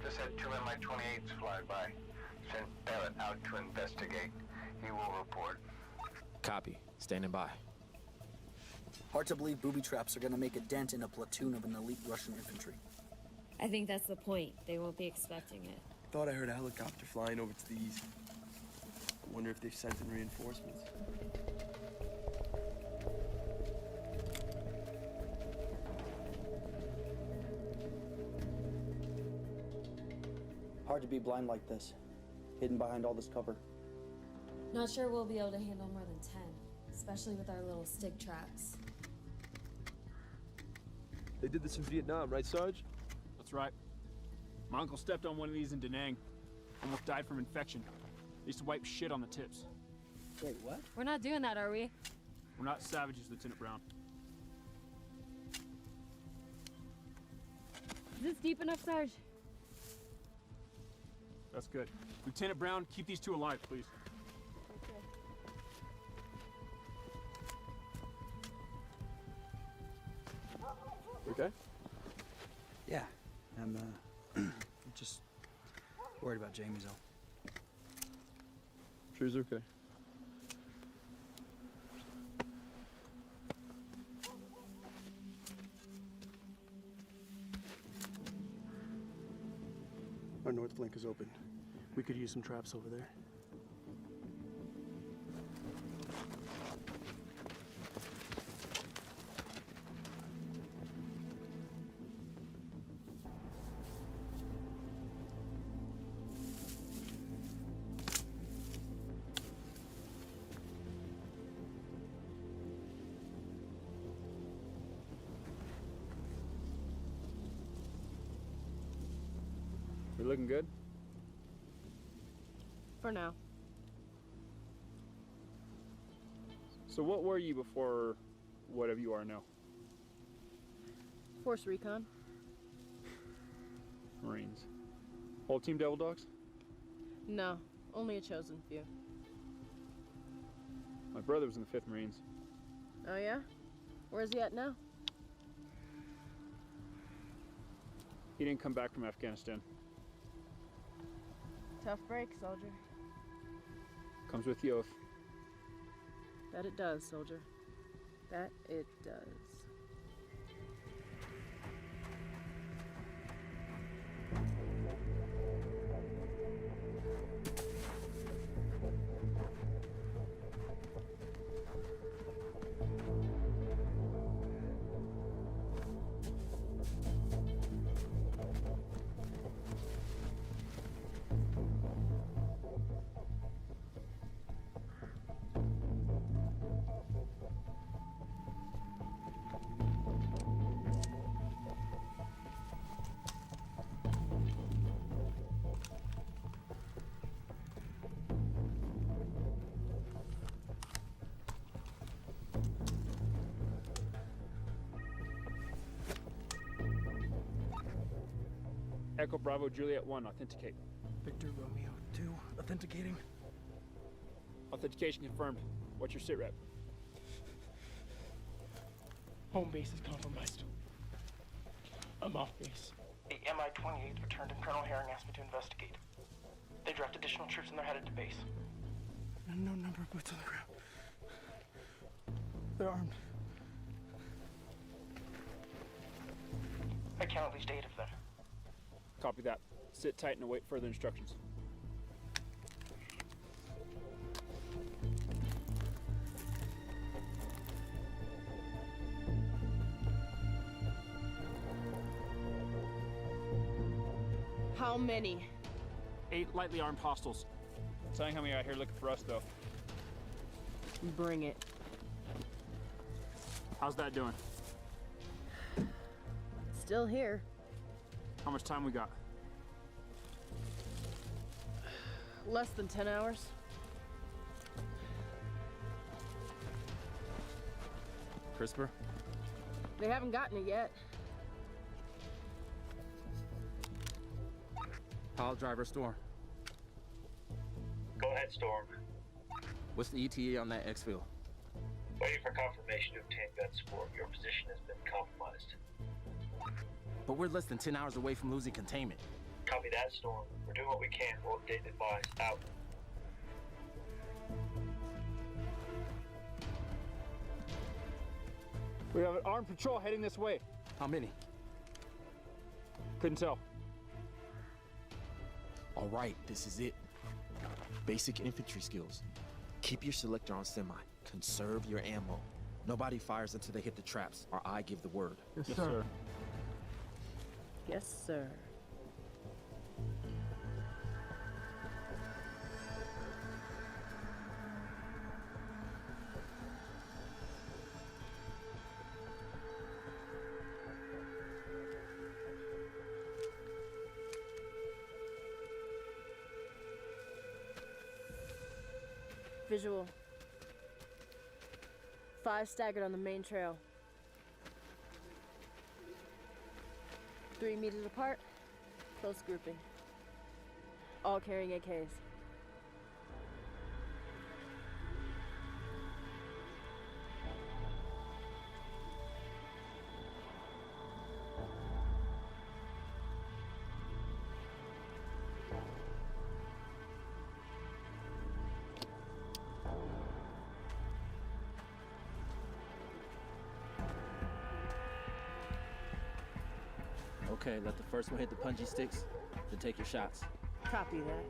Speaker 14: Just had 2 Mi-28s fly by. Sent Barrett out to investigate. He will report.
Speaker 16: Copy. Standing by.
Speaker 23: Hard to believe booby traps are gonna make a dent in a platoon of an elite Russian infantry.
Speaker 15: I think that's the point. They won't be expecting it.
Speaker 19: Thought I heard a helicopter flying over to the east. Wonder if they've sent in reinforcements.
Speaker 1: Hard to be blind like this, hidden behind all this cover.
Speaker 15: Not sure we'll be able to handle more than 10, especially with our little stick traps.
Speaker 19: They did this in Vietnam, right, Sarge?
Speaker 13: That's right. My uncle stepped on one of these in Da Nang. Almost died from infection. They used to wipe shit on the tips.
Speaker 1: Wait, what?
Speaker 15: We're not doing that, are we?
Speaker 13: We're not savages, Lieutenant Brown.
Speaker 15: Is this deep enough, Sarge?
Speaker 13: That's good. Lieutenant Brown, keep these two alive, please.
Speaker 19: Okay.
Speaker 1: Yeah, I'm just worried about Jamie's though.
Speaker 5: Sure he's okay.
Speaker 17: Our north flank is open. We could use some traps over there.
Speaker 5: We looking good?
Speaker 21: For now.
Speaker 5: So what were you before whatever you are now?
Speaker 21: Force recon.
Speaker 5: Marines. Whole team Devil Dogs?
Speaker 21: No, only a chosen few.
Speaker 5: My brother was in the 5th Marines.
Speaker 21: Oh yeah? Where's he at now?
Speaker 5: He didn't come back from Afghanistan.
Speaker 21: Tough break, soldier.
Speaker 5: Comes with the oath.
Speaker 21: That it does, soldier. That it does.
Speaker 5: Echo Bravo Juliet 1, authenticate.
Speaker 9: Victor Romeo 2, authenticating.
Speaker 5: Authentication confirmed. What's your sit rep?
Speaker 9: Home base is compromised. I'm off base.
Speaker 18: The MI-28 returned and Colonel Herring asked me to investigate. They draft additional troops and they're headed to base.
Speaker 9: No number of boots on the ground. They're armed.
Speaker 18: I count at least 8 of them.
Speaker 5: Copy that. Sit tight and await further instructions.
Speaker 21: How many?
Speaker 5: 8 lightly armed hostiles. Saying how many out here looking for us, though.
Speaker 21: Bring it.
Speaker 5: How's that doing?
Speaker 21: Still here.
Speaker 5: How much time we got?
Speaker 21: Less than 10 hours.
Speaker 2: CRISPR?
Speaker 21: They haven't gotten it yet.
Speaker 2: Pile driver Storm.
Speaker 10: Go ahead, Storm.
Speaker 2: What's the ETA on that exfil?
Speaker 10: Waiting for confirmation to obtain gun support. Your position has been compromised.
Speaker 2: But we're less than 10 hours away from losing containment.
Speaker 10: Copy that, Storm. We're doing what we can. We'll update the advice. Out.
Speaker 5: We have an armed patrol heading this way.
Speaker 2: How many?
Speaker 5: Couldn't tell.
Speaker 20: All right, this is it. Basic infantry skills. Keep your selector on semi. Conserve your ammo. Nobody fires until they hit the traps, or I give the word.
Speaker 5: Yes, sir.
Speaker 21: Yes, sir. Visual. 5 staggered on the main trail. 3 meters apart, close grouping. All carrying AKs.
Speaker 3: Okay, let the first one hit the punji sticks, then take your shots.
Speaker 6: Copy that.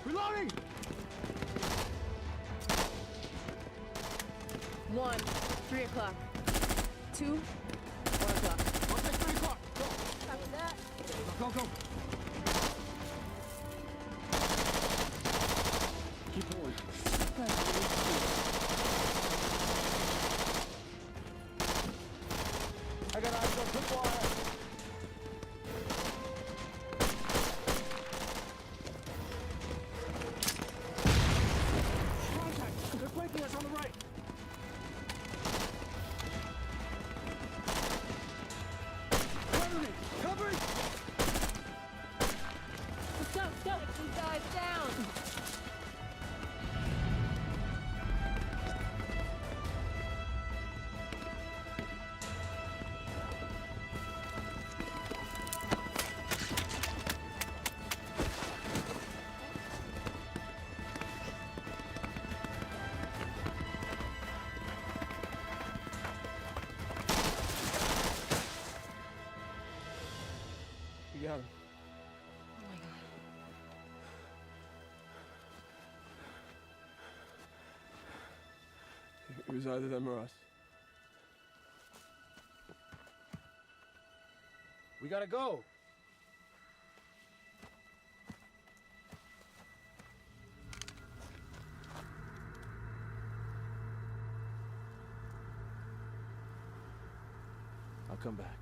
Speaker 13: Reloading!
Speaker 6: 1, 3 o'clock. 2, 1 o'clock.
Speaker 13: I'll take 3 o'clock. Go.
Speaker 21: Copy that.
Speaker 13: Go, go.
Speaker 7: Keep going.
Speaker 13: I got eyes on tripwire. Contact! They're flanking us on the right. Cover me! Cover it!
Speaker 21: Let's go, let's go. Let these guys down.
Speaker 19: You got him.
Speaker 8: Oh my god.
Speaker 19: It was either them or us.
Speaker 13: We gotta go.
Speaker 3: I'll come back.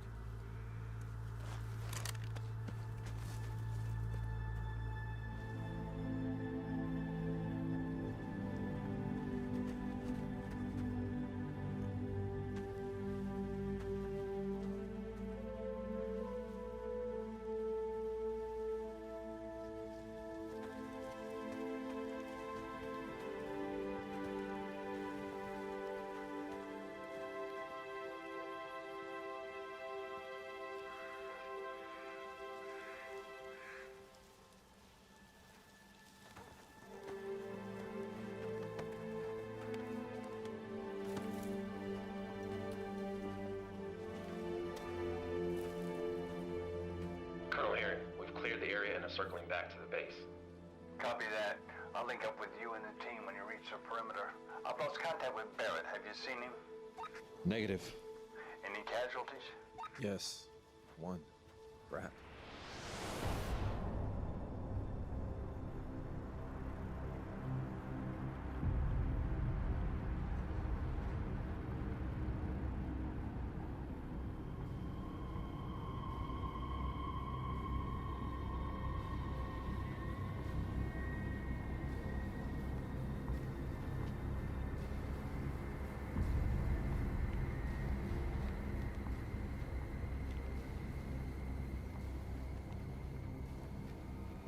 Speaker 16: Colonel Herring, we've cleared the area and are circling back to the base.
Speaker 14: Copy that. I'll link up with you and the team when you reach the perimeter. I've lost contact with Barrett. Have you seen him?
Speaker 16: Negative.
Speaker 14: Any casualties?
Speaker 16: Yes. 1. Brat.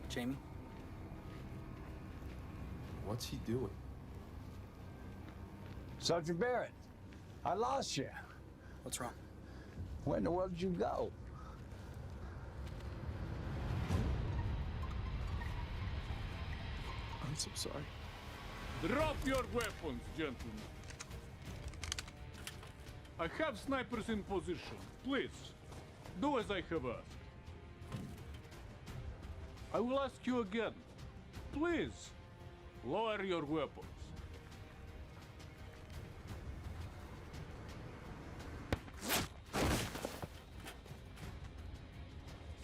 Speaker 23: Jamie?
Speaker 16: What's he doing?
Speaker 7: Sergeant Barrett, I lost you.
Speaker 23: What's wrong?
Speaker 7: Where in the world did you go?
Speaker 19: I'm so sorry.
Speaker 13: Drop your weapons, gentlemen. I have snipers in position. Please, do as I have asked. I will ask you again. Please, lower your weapons.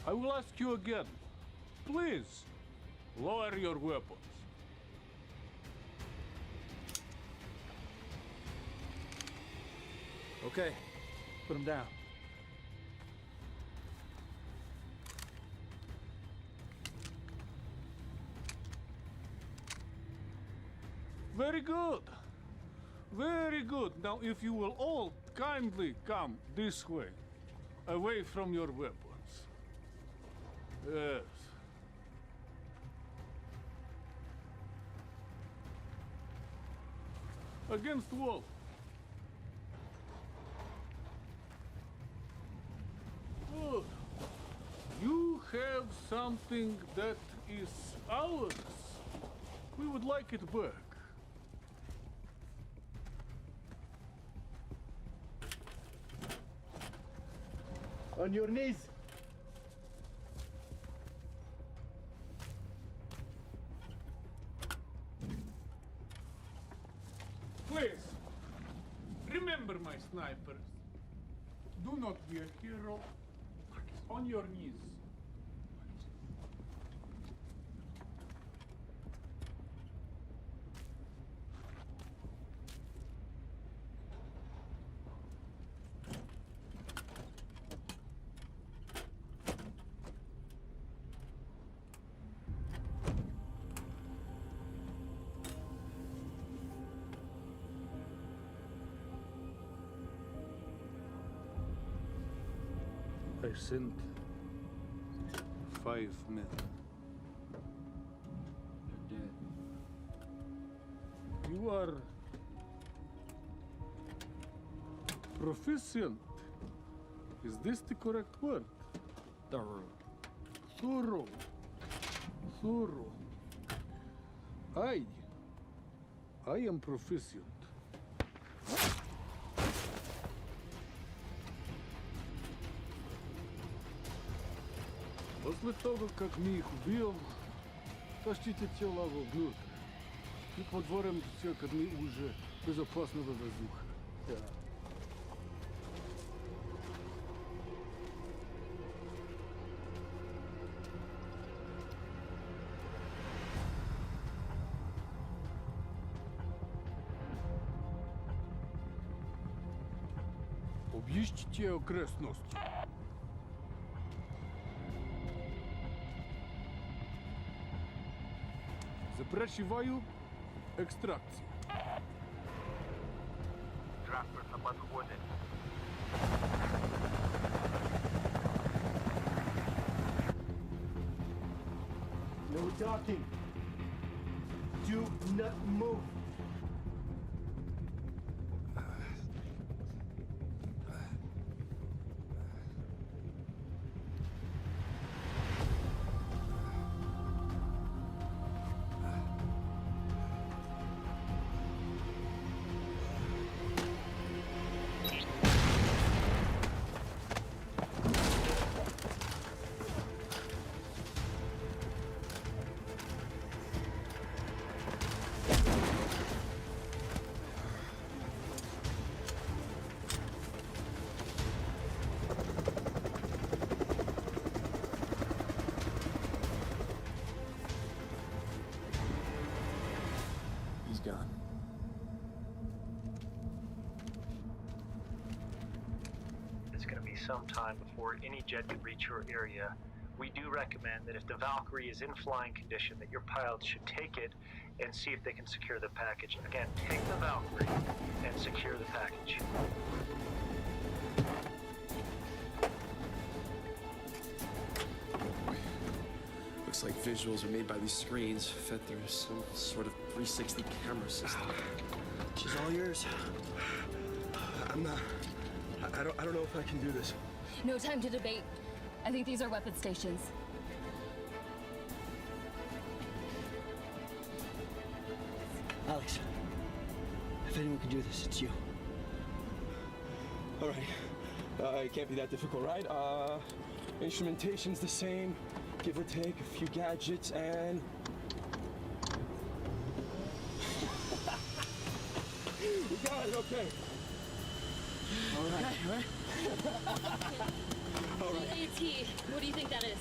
Speaker 13: I will ask you again. Please, lower your weapons.
Speaker 1: Okay, put him down.
Speaker 13: Very good.
Speaker 4: Very good. Now, if you will all kindly come this way, away from your weapons. Yes. Against the wall. Good. You have something that is ours. We would like it back.
Speaker 12: On your knees.
Speaker 4: Please, remember my snipers. Do not be a hero. On your knees. I sent 5 men. You're dead. You are proficient. Is this the correct word? Thorough. Thorough. Thorough. I am proficient. После того, как мы их убьем, тащите тела вовнутрь. И подворим все корми уже безопасного воздуха. Да. Объездите окрестности. Запрашиваю экстракцию.
Speaker 14: Транспорт на подходе.
Speaker 12: No talking. Do not move.
Speaker 19: Gone.
Speaker 10: It's going to be some time before any jet can reach your area. We do recommend that if the Valkyrie is in flying condition, that your pilots should take it and see if they can secure the package. Again, take the Valkyrie and secure the package.
Speaker 19: Looks like visuals are made by these screens, fed through some sort of 360 camera system.
Speaker 12: She's all yours.
Speaker 19: I'm not. I don't know if I can do this.
Speaker 8: No time to debate. I think these are weapon stations.
Speaker 12: Alex, if anyone can do this, it's you.
Speaker 19: All right. It can't be that difficult, right? Instrumentation's the same, give or take a few gadgets, and we got it. Okay.
Speaker 12: All right.
Speaker 19: Okay, all right. All right.
Speaker 8: AT, what do you think that is?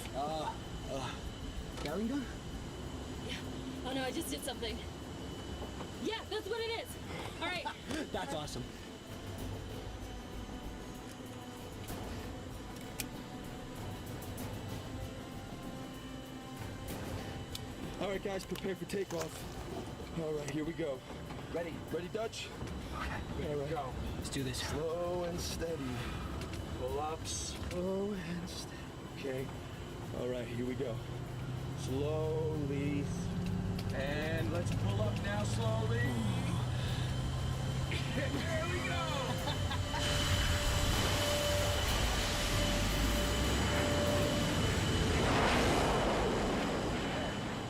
Speaker 12: Gatling gun?
Speaker 8: Yeah. Oh no, I just did something. Yeah, that's what it is. All right.
Speaker 12: That's awesome.
Speaker 19: All right, guys, prepare for takeoff. All right, here we go.
Speaker 23: Ready?
Speaker 19: Ready, Dutch?
Speaker 23: Okay.
Speaker 19: There we go.
Speaker 23: Let's do this.
Speaker 19: Slow and steady. Pull up, slow and steady. Okay. All right, here we go. Slowly. And let's pull up now slowly. There we go.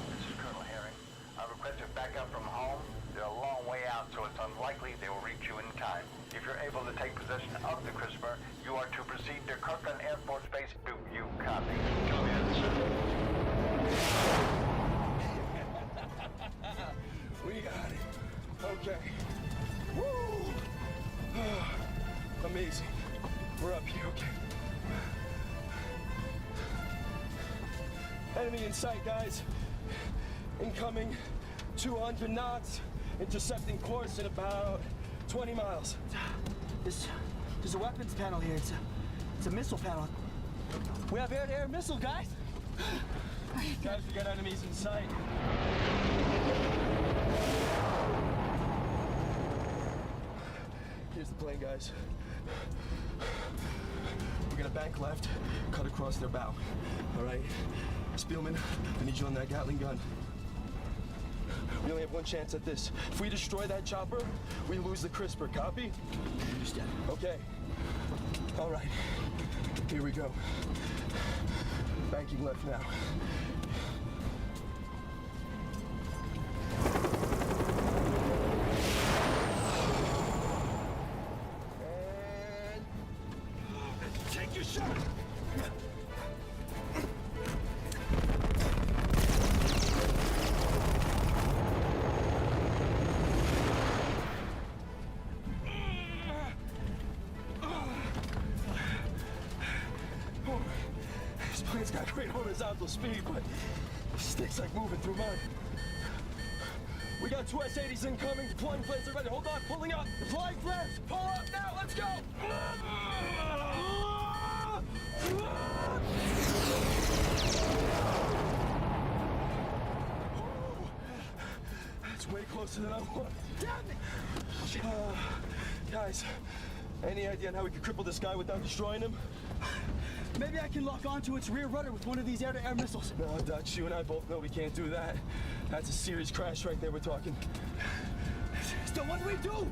Speaker 14: This is Colonel Herring. I've requested backup from home. They're a long way out, so it's unlikely they will reach you in time. If you're able to take possession of the CRISPR, you are to proceed to Kirkland Air Force Base. Do you copy? Come in, sir.
Speaker 19: We got it. Okay. Woo! Amazing. We're up here, okay. Enemy in sight, guys. Incoming 200 knots. Intercepting course in about 20 miles.
Speaker 23: There's a weapons panel here. It's a missile panel. We have air-to-air missile, guys.
Speaker 19: Guys, we got enemies in sight. Here's the plan, guys. We're gonna bank left, cut across their bow. All right? Spielman, I need you on that Gatling gun. We only have one chance at this. If we destroy that chopper, we lose the CRISPR. Copy?
Speaker 23: Understand.
Speaker 19: Okay. All right. Here we go. Banking left now. And take your shot. This plane's got great horizontal speed, but the stick's like moving through mud. We got two S-80s incoming, deploying flares, ready. Hold on, pulling up. Deploying flares, pull up now, let's go! That's way closer than I want. Damn it! Guys, any idea on how we could cripple this guy without destroying him?
Speaker 23: Maybe I can lock onto its rear rudder with one of these air-to-air missiles.
Speaker 19: No, Dutch, you and I both know we can't do that. That's a serious crash right there we're talking.
Speaker 23: So what do we do?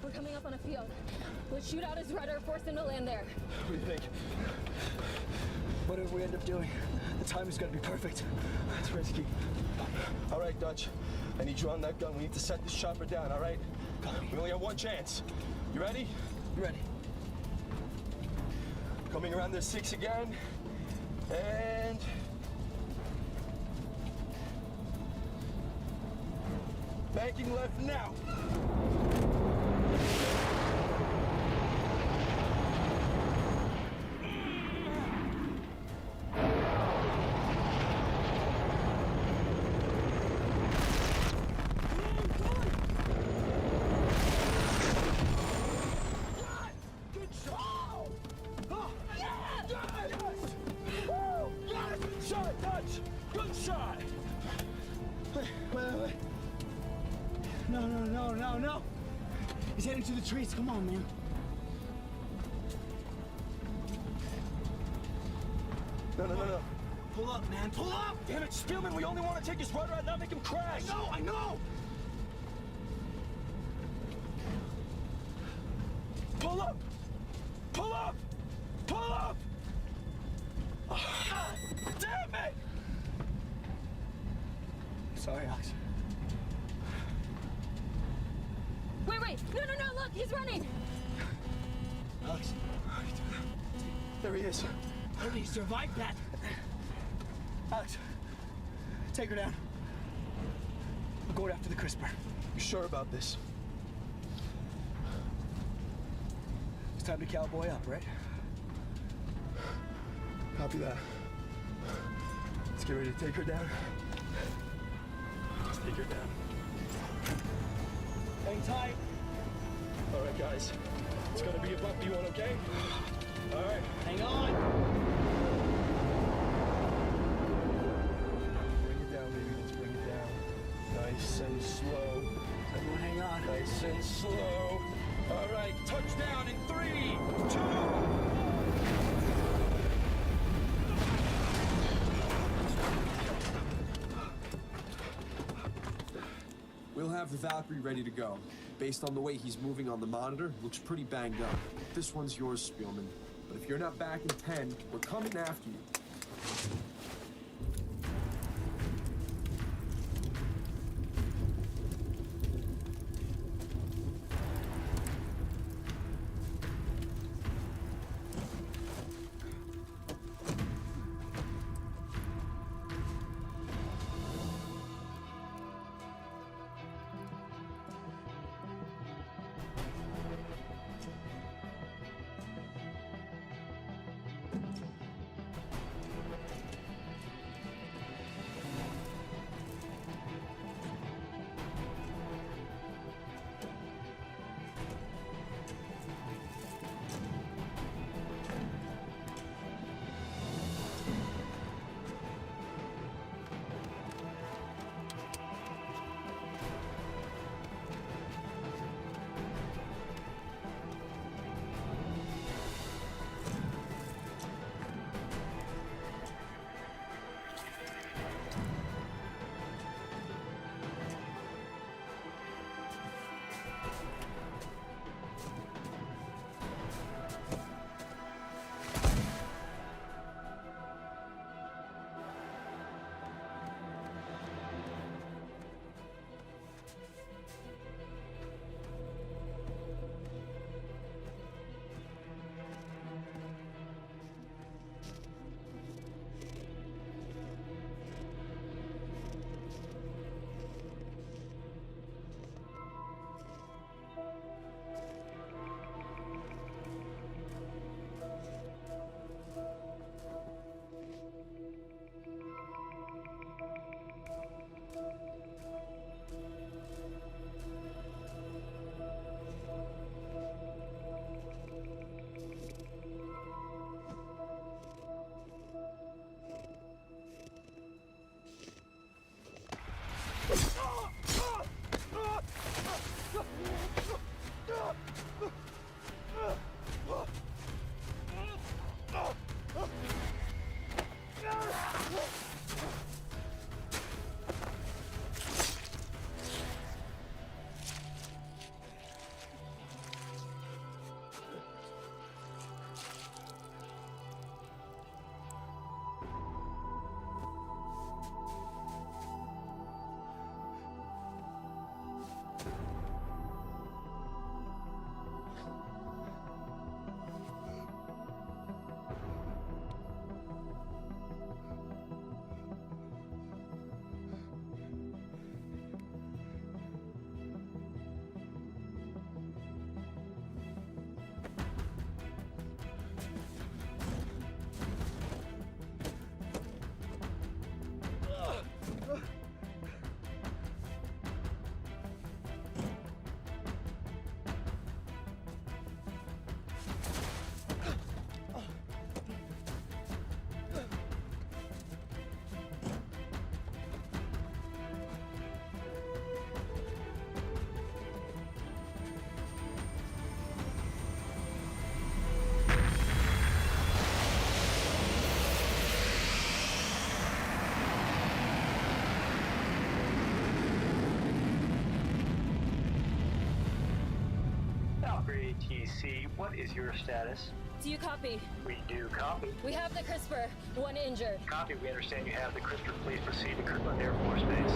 Speaker 11: We're coming up on a field. Let's shoot out his rudder, force him to land there.
Speaker 19: What do you think?
Speaker 23: Whatever we end up doing, the time is gonna be perfect.
Speaker 19: That's risky. All right, Dutch. I need you on that gun. We need to set this chopper down, all right? We only have one chance. You ready?
Speaker 23: Ready.
Speaker 19: Coming around their six again. And... banking left now. Shot, Dutch! Good shot!
Speaker 23: Wait. No. He's heading to the trees. Come on, man.
Speaker 19: No.
Speaker 23: Pull up, man. Pull up!
Speaker 19: Damn it, Spielman, we only want to take his rudder out, not make him crash.
Speaker 23: I know!
Speaker 19: Pull up! Pull up! Pull up! Damn it!
Speaker 23: Sorry, Alex.
Speaker 11: Wait. No, look, he's running.
Speaker 23: Alex.
Speaker 19: There he is.
Speaker 23: How did he survive that? Alex, take her down. We're going after the CRISPR.
Speaker 19: You sure about this?
Speaker 23: It's time to cowboy up, right?
Speaker 19: Copy that. Let's get ready to take her down. Let's take her down.
Speaker 23: Hang tight.
Speaker 19: All right, guys. It's gonna be a bumpy one, okay? All right.
Speaker 23: Hang on.
Speaker 19: Bring it down, baby. Let's bring it down. Nice and slow.
Speaker 23: Everyone hang on.
Speaker 19: Nice and slow. All right, touchdown in 3, 2.
Speaker 15: We'll have the Valkyrie ready to go. Based on the way he's moving on the monitor, looks pretty banged up. This one's yours, Spielman. But if you're not back in 10, we're coming after you.
Speaker 10: ATC, what is your status?
Speaker 11: Do you copy?
Speaker 10: We do copy.
Speaker 11: We have the CRISPR. One injured.
Speaker 10: Copy. We understand you have the CRISPR. Please proceed to Kirtland Air Force Base.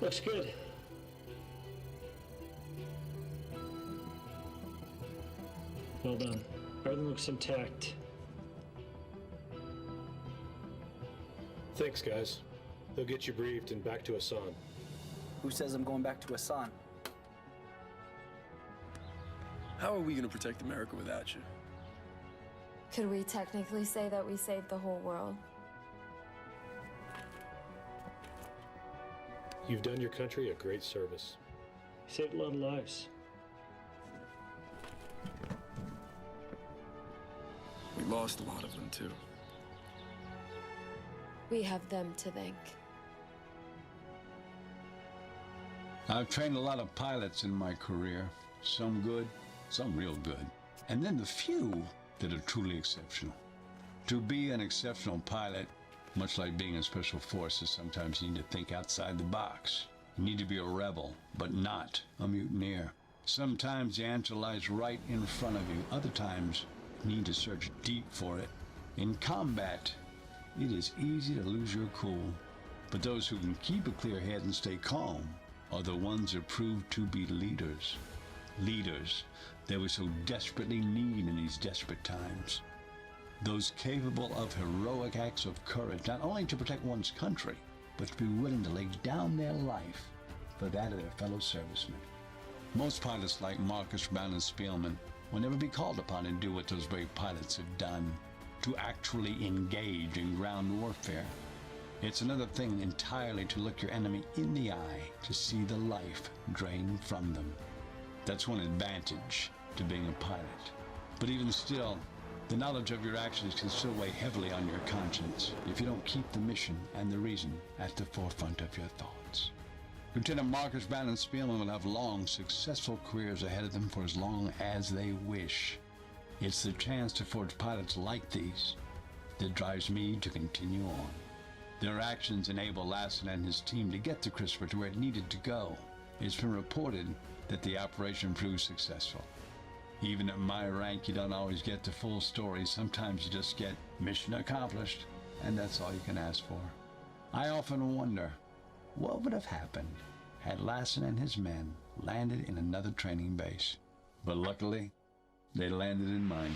Speaker 9: Looks good. Well done. Everything looks intact.
Speaker 17: Thanks, guys. They'll get you briefed and back to Hassan.
Speaker 12: Who says I'm going back to Hassan?
Speaker 15: How are we gonna protect America without you?
Speaker 8: Could we technically say that we saved the whole world?
Speaker 17: You've done your country a great service.
Speaker 9: Saved a lot of lives.
Speaker 15: We lost a lot of them, too.
Speaker 8: We have them to thank.
Speaker 7: I've trained a lot of pilots in my career. Some good, some real good. And then the few that are truly exceptional. To be an exceptional pilot, much like being in special forces, sometimes you need to think outside the box. You need to be a rebel, but not a mutineer. Sometimes the answer lies right in front of you. Other times, you need to search deep for it. In combat, it is easy to lose your cool. But those who can keep a clear head and stay calm are the ones that prove to be leaders. Leaders that we so desperately need in these desperate times. Those capable of heroic acts of courage, not only to protect one's country, but to be willing to lay down their life for that of their fellow servicemen. Most pilots like Marcus Brown and Spielman will never be called upon to do what those brave pilots have done, to actually engage in ground warfare. It's another thing entirely to look your enemy in the eye to see the life drained from them. That's one advantage to being a pilot. But even still, the knowledge of your actions can still weigh heavily on your conscience if you don't keep the mission and the reason at the forefront of your thoughts. Lieutenant Marcus Brown and Spielman will have long, successful careers ahead of them for as long as they wish. It's the chance to forge pilots like these that drives me to continue on. Their actions enable Lassen and his team to get the CRISPR to where it needed to go. It's been reported that the operation proved successful. Even at my rank, you don't always get the full story. Sometimes you just get mission accomplished, and that's all you can ask for. I often wonder, what would have happened had Lassen and his men landed in another training base? But luckily, they landed in mine.